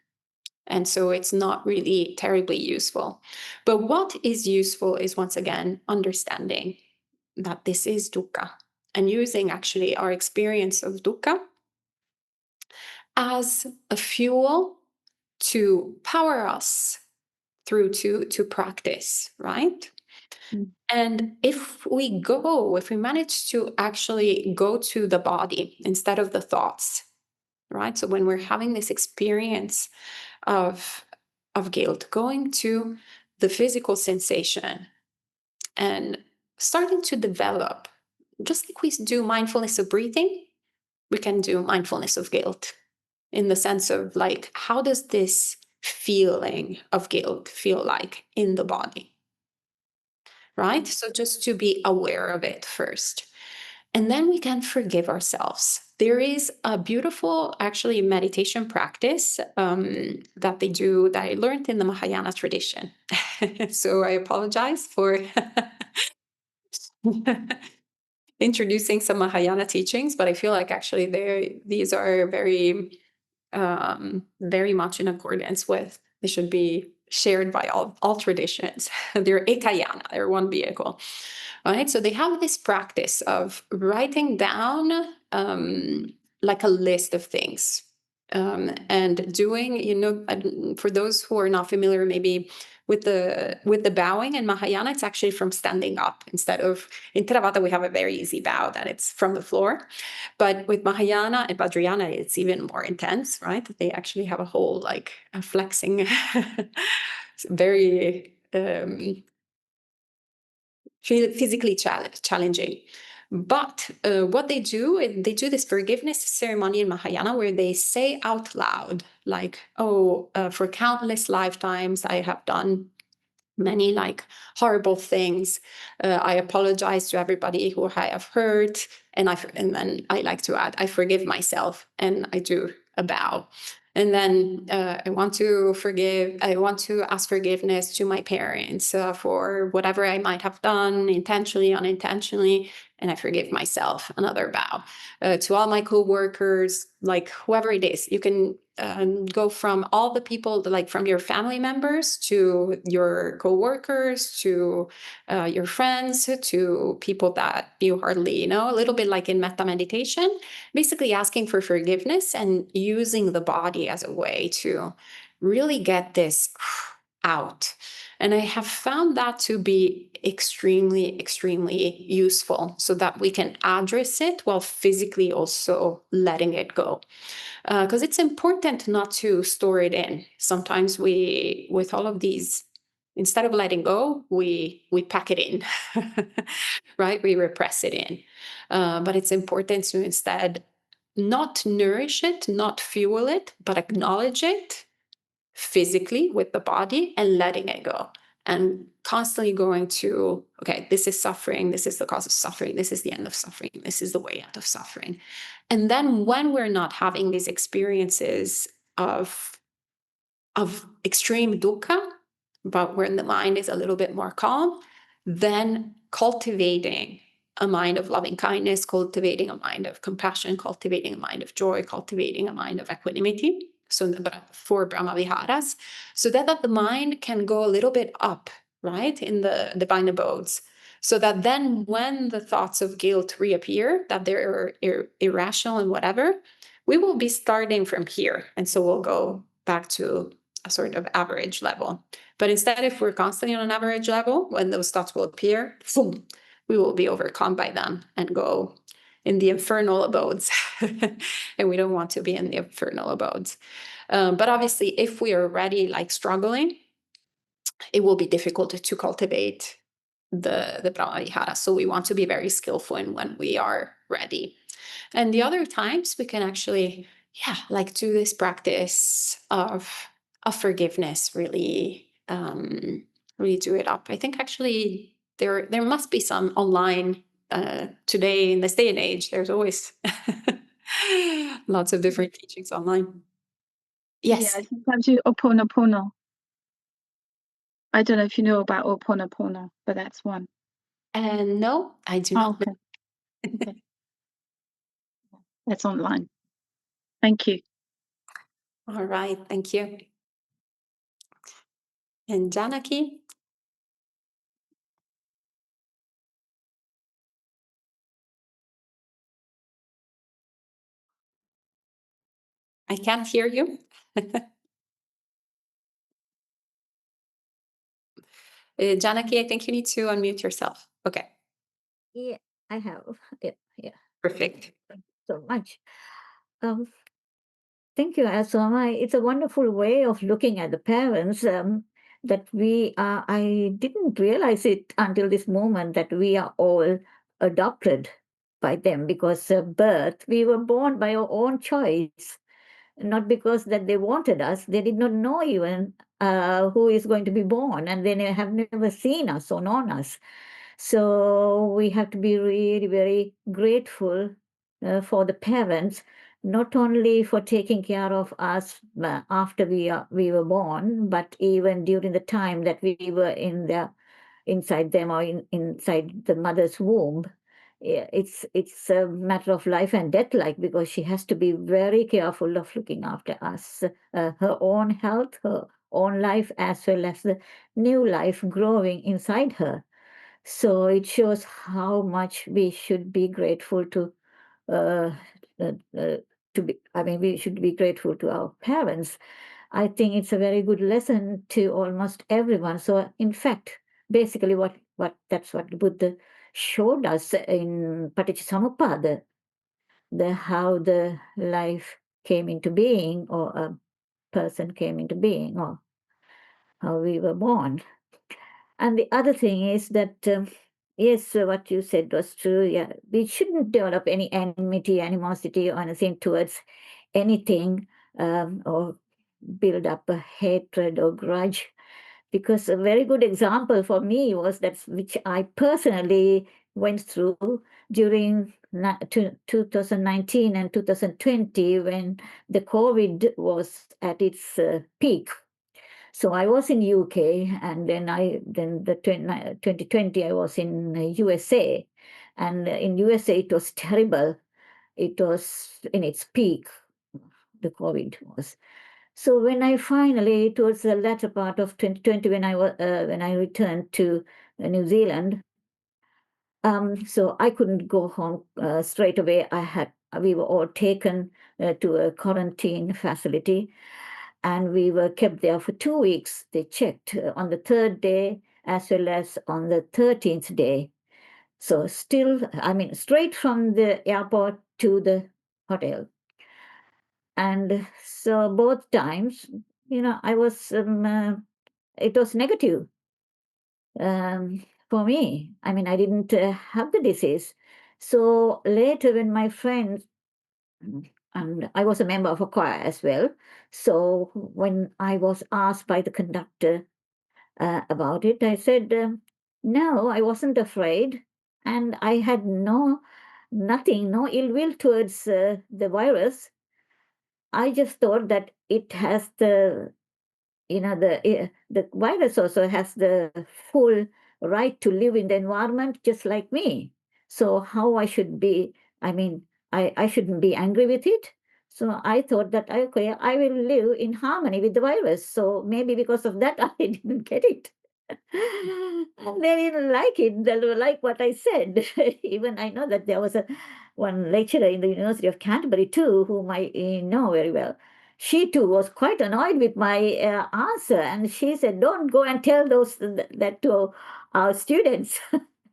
And so it's not really terribly useful. But what is useful is, once again, understanding that this is dukkha and using actually our experience of dukkha as a fuel to power us through to practice, right?
Mm.
And if we manage to actually go to the body instead of the thoughts, right? So when we're having this experience of guilt, going to the physical sensation and starting to develop, just like we do mindfulness of breathing, we can do mindfulness of guilt, in the sense of like, how does this feeling of guilt feel like in the body? Right? So just to be aware of it first. And then we can forgive ourselves. There is a beautiful, actually, meditation practice that they do that I learned in the Mahayana tradition. So I apologize for introducing some Mahayana teachings, but I feel like actually these are very much in accordance with, they should be shared by all traditions. They're ekayana, they're one vehicle. Right? So they have this practice of writing down like a list of things. And doing, for those who are not familiar, maybe with the bowing in Mahayana, it's actually from standing up instead of, in Theravada we have a very easy bow that it's from the floor, but with Mahayana and Vajrayana it's even more intense, right? They actually have a whole like a flexing, very physically challenging. But what they do is they do this forgiveness ceremony in Mahayana where they say out loud, like, oh, for countless lifetimes I have done many like horrible things. I apologize to everybody who I have hurt, and then I like to add, I forgive myself, and I do a bow. And then I want to ask forgiveness to my parents for whatever I might have done, intentionally, unintentionally, and I forgive myself, another bow. To all my co-workers, like whoever it is, you can go from all the people, like from your family members to your co-workers to your friends to people that you hardly know, a little bit like in metta meditation, basically asking for forgiveness and using the body as a way to really get this out. And I have found that to be extremely, extremely useful so that we can address it while physically also letting it go. Because it's important not to store it in. Sometimes we, with all of these, instead of letting go, we pack it in, right? We repress it in. But it's important to instead not nourish it, not fuel it, but acknowledge it physically with the body and letting it go. And constantly going to, okay, this is suffering, this is the cause of suffering, this is the end of suffering, this is the way out of suffering. And then when we're not having these experiences of extreme dukkha, but when the mind is a little bit more calm, then cultivating a mind of loving kindness, cultivating a mind of compassion, cultivating a mind of joy, cultivating a mind of equanimity. So for Brahma Viharas, so that the mind can go a little bit up, right, in the divine abodes. So that then when the thoughts of guilt reappear, that they're irrational and whatever, we will be starting from here. And so we'll go back to a sort of average level. But instead, if we're constantly on an average level, when those thoughts will appear, boom, we will be overcome by them and go in the infernal abodes. And we don't want to be in the infernal abodes. But obviously, if we are already like struggling, it will be difficult to cultivate the Brahma. So we want to be very skillful in when we are ready. And the other times we can actually, yeah, like do this practice of forgiveness, really, really do it up. I think actually there must be some online today in this day and age. There's always lots of different teachings online.
Yeah,
Yes.
sometimes you Oponopono. I don't know if you know about Oponopono, but that's one.
And no, I do
Oh,
not know.
okay. Okay. That's online. Thank you.
All right, thank you. And Janaki, I can't hear you. Janaki, I think you need to unmute yourself. Okay,
Yeah, I have. Yeah, yeah.
perfect.
Thank you so much. Um, Thank you, Ayya Soma. It's a wonderful way of looking at the parents that we are. I didn't realize it until this moment that we are all adopted by them because birth, we were born by our own choice, not because that they wanted us. They did not know even who is going to be born, and they have never seen us or known us. So we have to be really very grateful for the parents, not only for taking care of us after we were born, but even during the time that we were inside them or inside the mother's womb. Yeah, it's a matter of life and death, like, because she has to be very careful of looking after us, her own health, her own life, as well as the new life growing inside her. So it shows how much we should be grateful uh, uh, uh, to be. I mean, we should be grateful to our parents. I think it's a very good lesson to almost everyone. So, in fact, basically, what that's what Buddha showed us in Paticcasamuppada, the how the life came into being, or a person came into being, or how we were born. And the other thing is that, yes, what you said was true. Yeah, we shouldn't develop any enmity, animosity, or anything towards anything, or build up a hatred or grudge. Because a very good example for me was that which I personally went through during 2019 and 2020 when the COVID was at its peak. So I was in UK, and then the 2020 I was in USA, and in USA it was terrible. It was in its peak. The COVID was. So when I finally, towards the latter part of 2020, when I returned to New Zealand, so I couldn't go home straight away. We were all taken to a quarantine facility, and we were kept there for 2 weeks. They checked on the third day as well as on the 13th day. So still, I mean, straight from the airport to the hotel. And so both times, I was, it was negative for me. I mean, I didn't have the disease. So later, when my friends, and I was a member of a choir as well. So when I was asked by the conductor about it, I said, no, I wasn't afraid. And I had nothing, no ill will towards the virus. I just thought that it has the virus also has the full right to live in the environment just like me. So how I should be, I mean, I shouldn't be angry with it. So I thought that, okay, I will live in harmony with the virus. So maybe because of that, I didn't get it. And they didn't like it. They didn't like what I said. Even I know that there was one lecturer in the University of Canterbury too, whom I know very well. She too was quite annoyed with my answer, and she said, "Don't go and tell that to our students."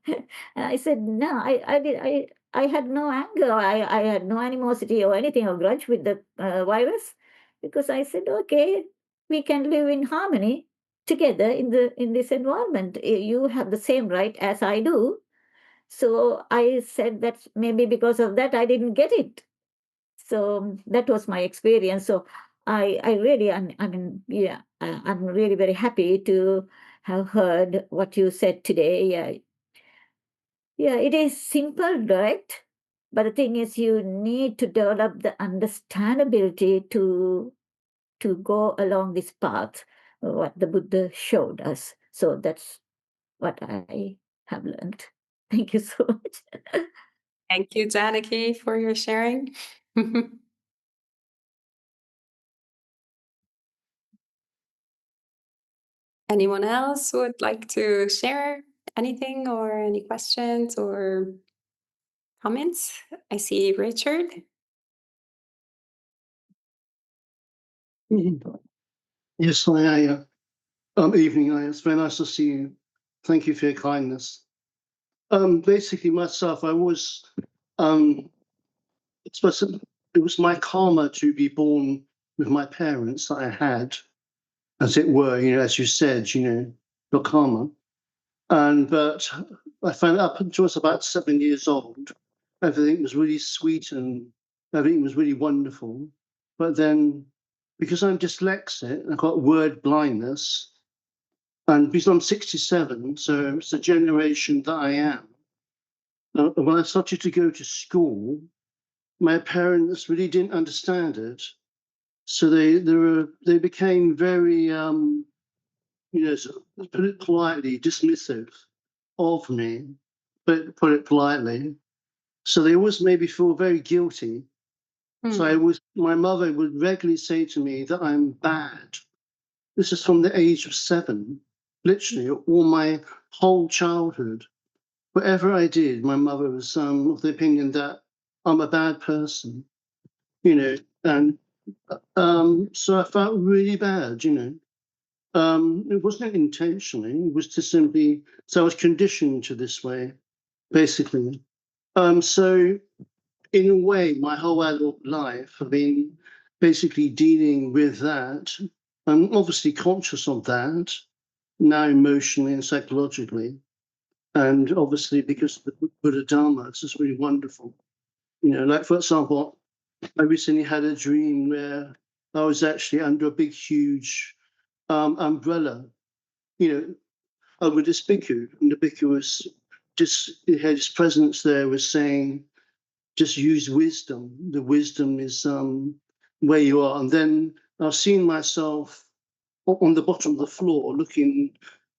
And I said, "No, I had no anger. I had no animosity or anything or grudge with the virus, because I said, okay, we can live in harmony. together in this environment. You have the same right as I do. So I said that maybe because of that I didn't get it. So that was my experience. So I really, I mean, yeah, I'm really very happy to have heard what you said today. Yeah, yeah, it is simple, right? But the thing is, you need to develop the understandability to go along this path, what the Buddha showed us. So that's what I have learned. Thank you so much.
Thank you, Janaki, for your sharing. Anyone else would like to share anything or any questions or comments? I see Richard.
Yes, hi, evening. It's very nice to see you. Thank you for your kindness. Basically, myself, I was, it's supposed to- it was my karma to be born with my parents that I had, as it were, as you said, your karma. But I found up until I was about 7 years old, everything was really sweet and everything was really wonderful. But then, because I'm dyslexic, I've got word blindness, and because I'm 67, so it's the generation that I am. When I started to go to school, my parents really didn't understand it. So they became very, put it politely, dismissive of me, but put it politely. So they always made me feel very guilty. So my mother would regularly say to me that I'm bad. This is from the age of 7, literally all my whole childhood. Whatever I did, my mother was of the opinion that I'm a bad person, and so I felt really bad. It wasn't intentionally, it was just simply, so I was conditioned to this way, basically. So in a way, my whole adult life, I've been basically dealing with that. I'm obviously conscious of that now emotionally and psychologically. And obviously, because of the Buddha Dharma, it's just really wonderful. Like for example, I recently had a dream where I was actually under a big, huge umbrella, with this bhikkhu, and the bhikkhu was just, he had his presence there, was saying, just use wisdom. The wisdom is where you are. And then I've seen myself on the bottom of the floor looking,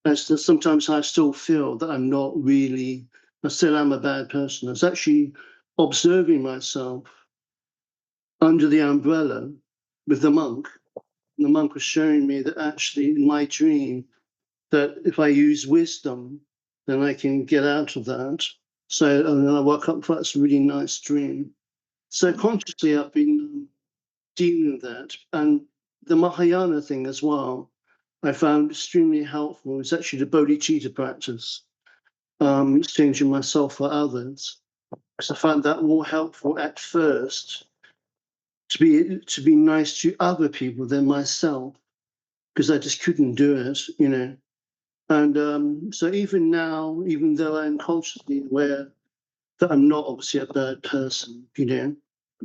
as to sometimes I still feel that I'm not really, I still am a bad person. I was actually observing myself under the umbrella with the monk. And the monk was showing me that actually in my dream, that if I use wisdom, then I can get out of that. So, and then I woke up, that's a really nice dream. So consciously I've been dealing with that. And the Mahayana thing as well, I found extremely helpful. It's actually the bodhicitta practice, exchanging myself for others. Because I found that more helpful at first to be nice to other people than myself, because I just couldn't do it. And so even now, even though I'm consciously aware that I'm not obviously a bad person,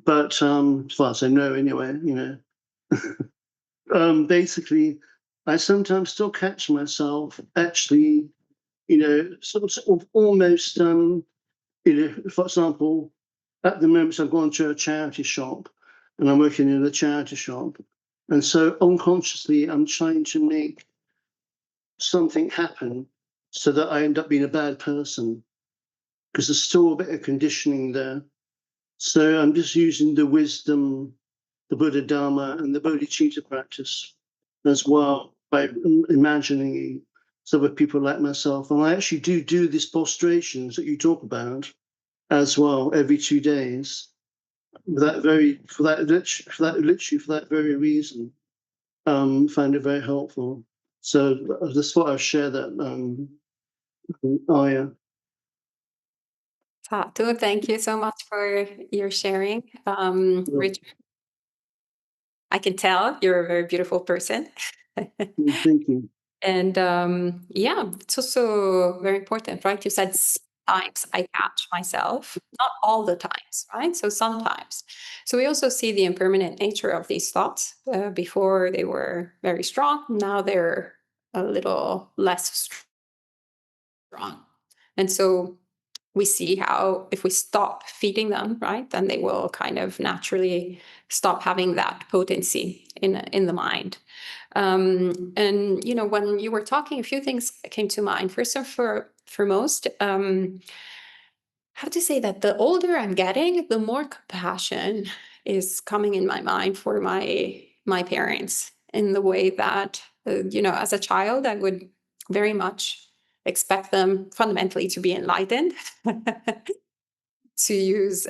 but as far as I know anyway, basically, I sometimes still catch myself actually, sort of almost, for example, at the moment I've gone to a charity shop and I'm working in a charity shop. And so unconsciously, I'm trying to make something happen so that I end up being a bad person, because there's still a bit of conditioning there. So I'm just using the wisdom, the Buddha Dharma, and the bodhicitta practice as well by imagining some of people like myself. And I actually do these prostrations that you talk about as well every 2 days. For that very reason, find it very helpful. So that's what I'll share that. Ayya.
Satu, thank you so much for your sharing. Richard, I can tell you're a very beautiful person.
Thank you.
And yeah, it's also very important, right? You said sometimes I catch myself, not all the times, right? So sometimes. So we also see the impermanent nature of these thoughts. Before they were very strong, now they're a little less strong. And so we see how if we stop feeding them, right, then they will kind of naturally stop having that potency in the mind. And when you were talking, a few things came to mind. First and foremost, how to say that the older I'm getting, the more compassion is coming in my mind for my parents, in the way that as a child, I would very much expect them fundamentally to be enlightened, to use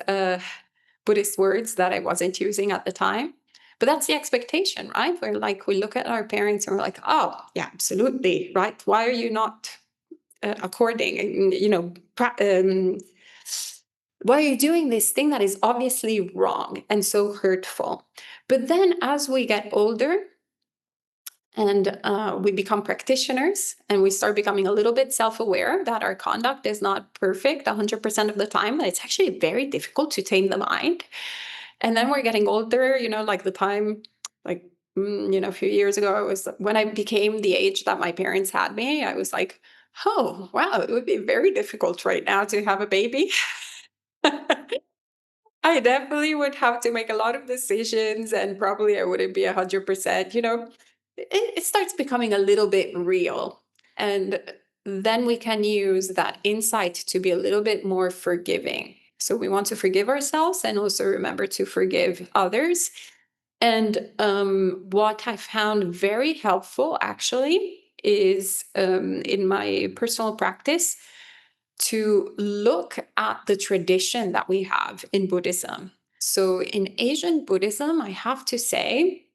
Buddhist words that I wasn't using at the time. But that's the expectation, right? Where we look at our parents and we're like, oh, yeah, absolutely, right? Why are you not according? Why are you doing this thing that is obviously wrong and so hurtful? But then as we get older, and we become practitioners, and we start becoming a little bit self-aware that our conduct is not perfect 100% of the time, that it's actually very difficult to tame the mind. And then we're getting older, like the time, a few years ago, it was when I became the age that my parents had me, I was like, oh, wow, it would be very difficult right now to have a baby. I definitely would have to make a lot of decisions, and probably I wouldn't be 100%. It starts becoming a little bit real. And then we can use that insight to be a little bit more forgiving. So we want to forgive ourselves and also remember to forgive others. And what I found very helpful actually is in my personal practice to look at the tradition that we have in Buddhism. So in Asian Buddhism, I have to say,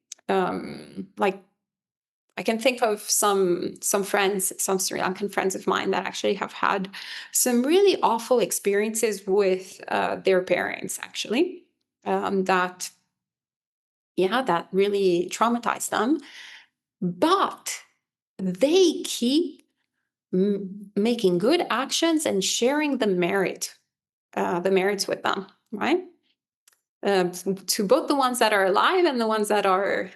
I can think of some friends, some Sri Lankan friends of mine that actually have had some really awful experiences with their parents, actually, that really traumatized them. But they keep making good actions and sharing the merits with them, right? To both the ones that are alive and the ones that are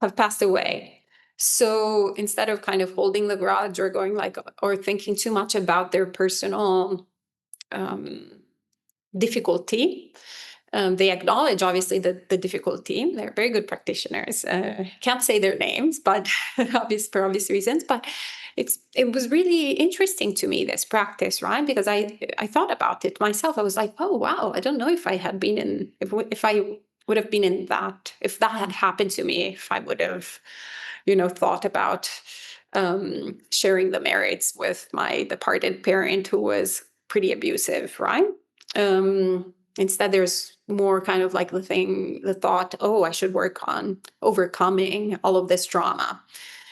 have passed away. So instead of kind of holding the grudge or going or thinking too much about their personal difficulty, they acknowledge obviously the difficulty. They're very good practitioners. Can't say their names, but for obvious reasons. But it was really interesting to me, this practice, right? Because I thought about it myself. I was like, oh wow, I don't know if I had been in if I would have been in that, if that had happened to me, if I would have, thought about sharing the merits with my departed parent who was pretty abusive, right? Instead, there's more kind of the thought, oh, I should work on overcoming all of this trauma.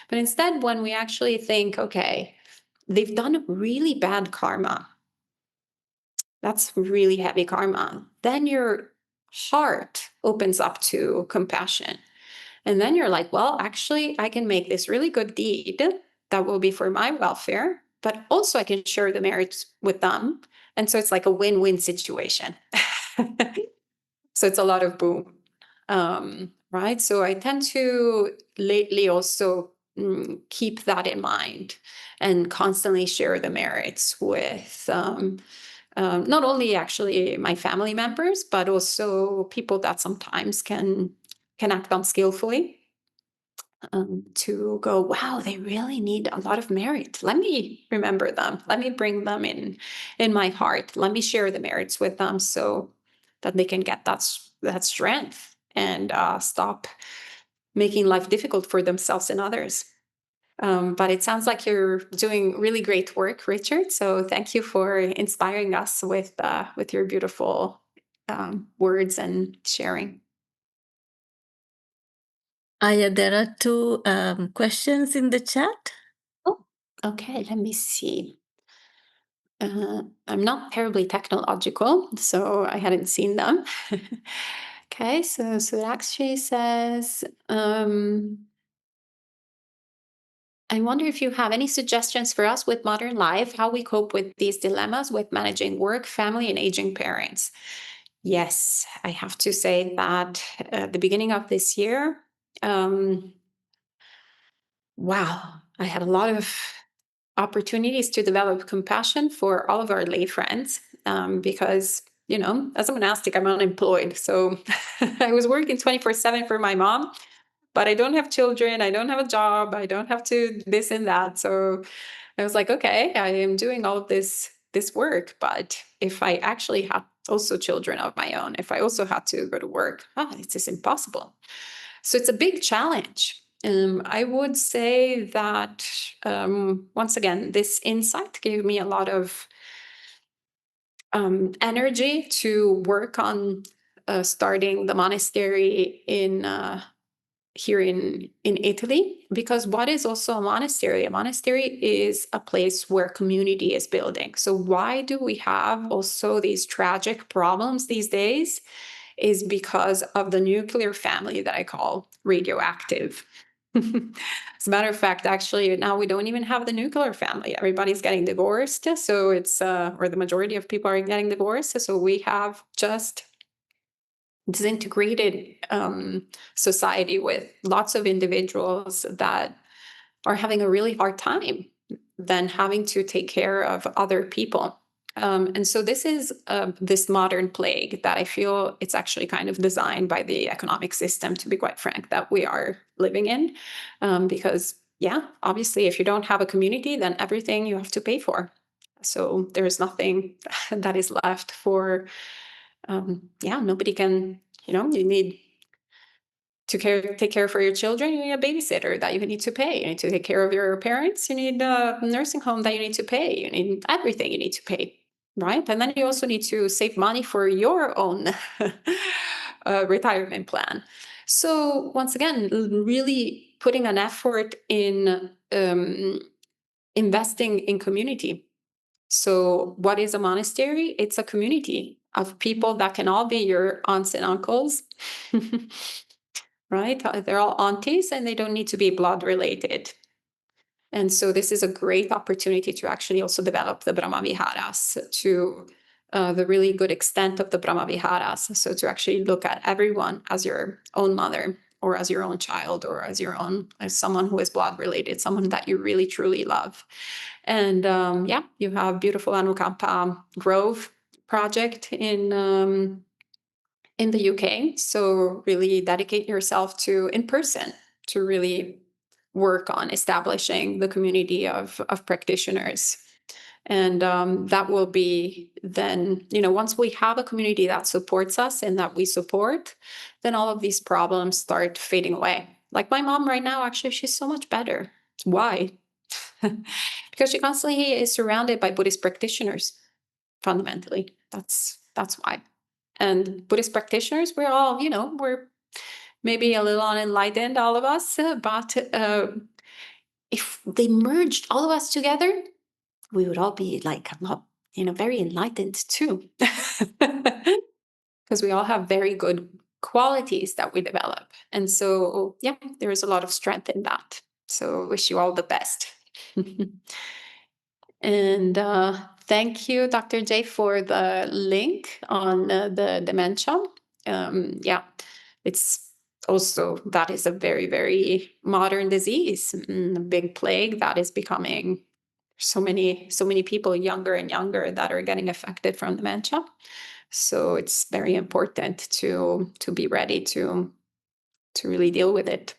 But instead, when we actually think, okay, they've done really bad karma, that's really heavy karma, then your heart opens up to compassion. And then you're like, well, actually, I can make this really good deed that will be for my welfare, but also I can share the merits with them. And so it's like a win-win situation. So it's a lot of boom, right? So I tend to lately also keep that in mind and constantly share the merits with not only actually my family members, but also people that sometimes can act unskillfully, to go, wow, they really need a lot of merit. Let me remember them. Let me bring them in my heart. Let me share the merits with them so that they can get that strength and stop making life difficult for themselves and others. But it sounds like you're doing really great work, Richard. So thank you for inspiring us with your beautiful words and sharing.
Ayya, there are two questions in the chat.
Oh, okay. Let me see. I'm not terribly technological, so I hadn't seen them. Okay, so Sudakshi says, I wonder if you have any suggestions for us with modern life, how we cope with these dilemmas with managing work, family, and aging parents. Yes, I have to say that at the beginning of this year, wow, I had a lot of opportunities to develop compassion for all of our lay friends because, you know, as a monastic, I'm unemployed. So I was working 24/7 for my mom, but I don't have children. I don't have a job. I don't have to this and that. So I was like, okay, I am doing all of this work, but if I actually had also children of my own, if I also had to go to work, it's just impossible. So it's a big challenge. I would say that once again, this insight gave me a lot of energy to work on starting the monastery in here in Italy, because what is also a monastery? A monastery is a place where community is building. So why do we have also these tragic problems these days? Is because of the nuclear family that I call radioactive. As a matter of fact, actually, now we don't even have the nuclear family. Everybody's getting divorced. So it's, or the majority of people are getting divorced. So we have just disintegrated society with lots of individuals that are having a really hard time than having to take care of other people. And so this is this modern plague that I feel it's actually kind of designed by the economic system, to be quite frank, that we are living in. Because, yeah, obviously, if you don't have a community, then everything you have to pay for. So there's nothing that is left for, nobody can, you need to take care for your children. You need a babysitter that you need to pay. You need to take care of your parents. You need a nursing home that you need to pay. You need everything you need to pay, right? And then you also need to save money for your own retirement plan. So once again, really putting an effort in investing in community. So what is a monastery? It's a community of people that can all be your aunts and uncles. Right? They're all aunties and they don't need to be blood related. And so this is a great opportunity to actually also develop the Brahmaviharas to the really good extent of the Brahmaviharas. So to actually look at everyone as your own mother or as your own child or as someone who is blood related, someone that you really truly love. And you have beautiful Anukampa Grove project in the UK. So really dedicate yourself to in person to really work on establishing the community of practitioners. And that will be then, once we have a community that supports us and that we support, then all of these problems start fading away. Like my mom right now, actually, she's so much better. Why? Because she constantly is surrounded by Buddhist practitioners, fundamentally. That's why. And Buddhist practitioners, we're all, we're maybe a little unenlightened, all of us, but if they merged all of us together, we would all be like a lot, very enlightened too. Because we all have very good qualities that we develop. And so, there is a lot of strength in that. So wish you all the best. And thank you, Dr. J, for the link on the dementia. It's also, that is a very, very modern disease, a big plague that is becoming so many people younger and younger that are getting affected from dementia. So it's very important to be ready to really deal with it.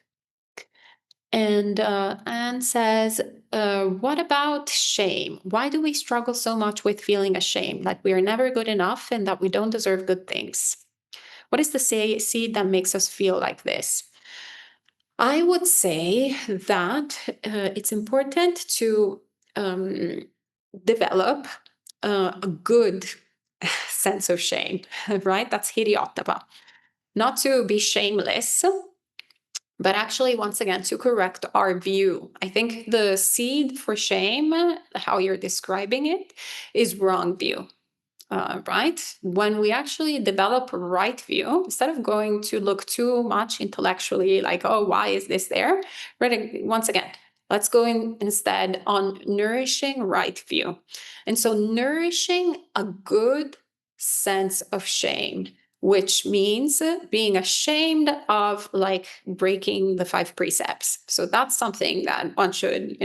And Anne says, what about shame? Why do we struggle so much with feeling ashamed, that we are never good enough and that we don't deserve good things? What is the seed that makes us feel like this? I would say that it's important to develop a good sense of shame, right? That's hidiottava. Not to be shameless, but actually, once again, to correct our view. I think the seed for shame, how you're describing it, is wrong view, right? When we actually develop a right view, instead of going to look too much intellectually, like, oh, why is this there? Right? Once again, Let's go instead on nourishing right view. And so nourishing a good sense of shame, which means being ashamed of like breaking the 5 precepts. So that's something that one should,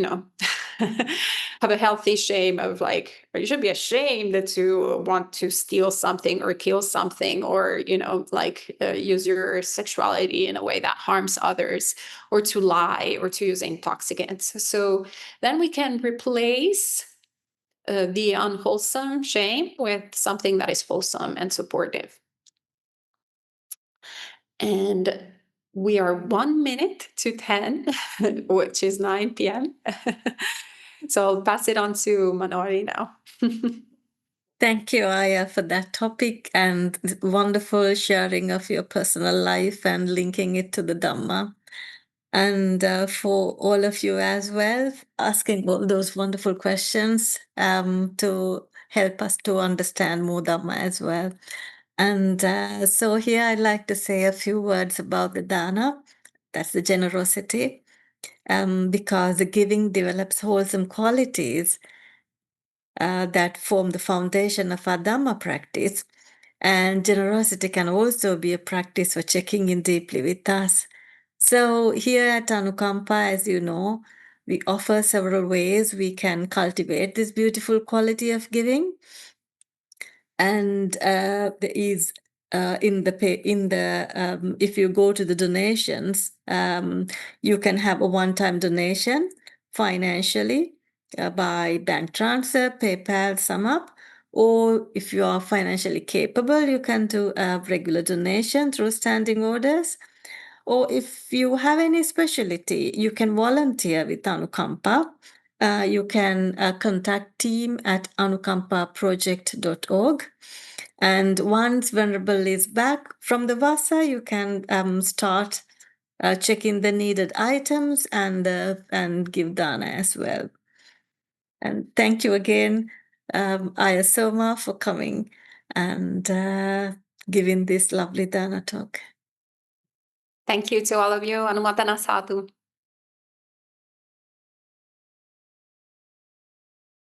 have a healthy shame of, like, or you should be ashamed to want to steal something or kill something, or, use your sexuality in a way that harms others, or to lie, or to use intoxicants. So then we can replace the unwholesome shame with something that is wholesome and supportive. And we are 1 minute to 10, which is 9 p.m. So I'll pass it on to Manori now.
Thank you, Ayya, for that topic and wonderful sharing of your personal life and linking it to the Dhamma. And for all of you as well, asking all those wonderful questions to help us to understand more Dhamma as well. And so here I'd like to say a few words about the dana, that's the generosity, because the giving develops wholesome qualities that form the foundation of our Dhamma practice. And generosity can also be a practice for checking in deeply with us. So here at Anukampa, as you know, we offer several ways we can cultivate this beautiful quality of giving. And there is if you go to the donations, you can have a one-time donation financially by bank transfer, PayPal, SumUp, or if you are financially capable, you can do a regular donation through standing orders. Or if you have any specialty, you can volunteer with Anukampa. You can contact team at anukampaproject.org. And once Venerable is back from the Vasa, you can start checking the needed items and give dana as well. And thank you again, Ayya Soma, for coming and giving this lovely dana talk.
Thank you to all of you. Anumatana Sadhu.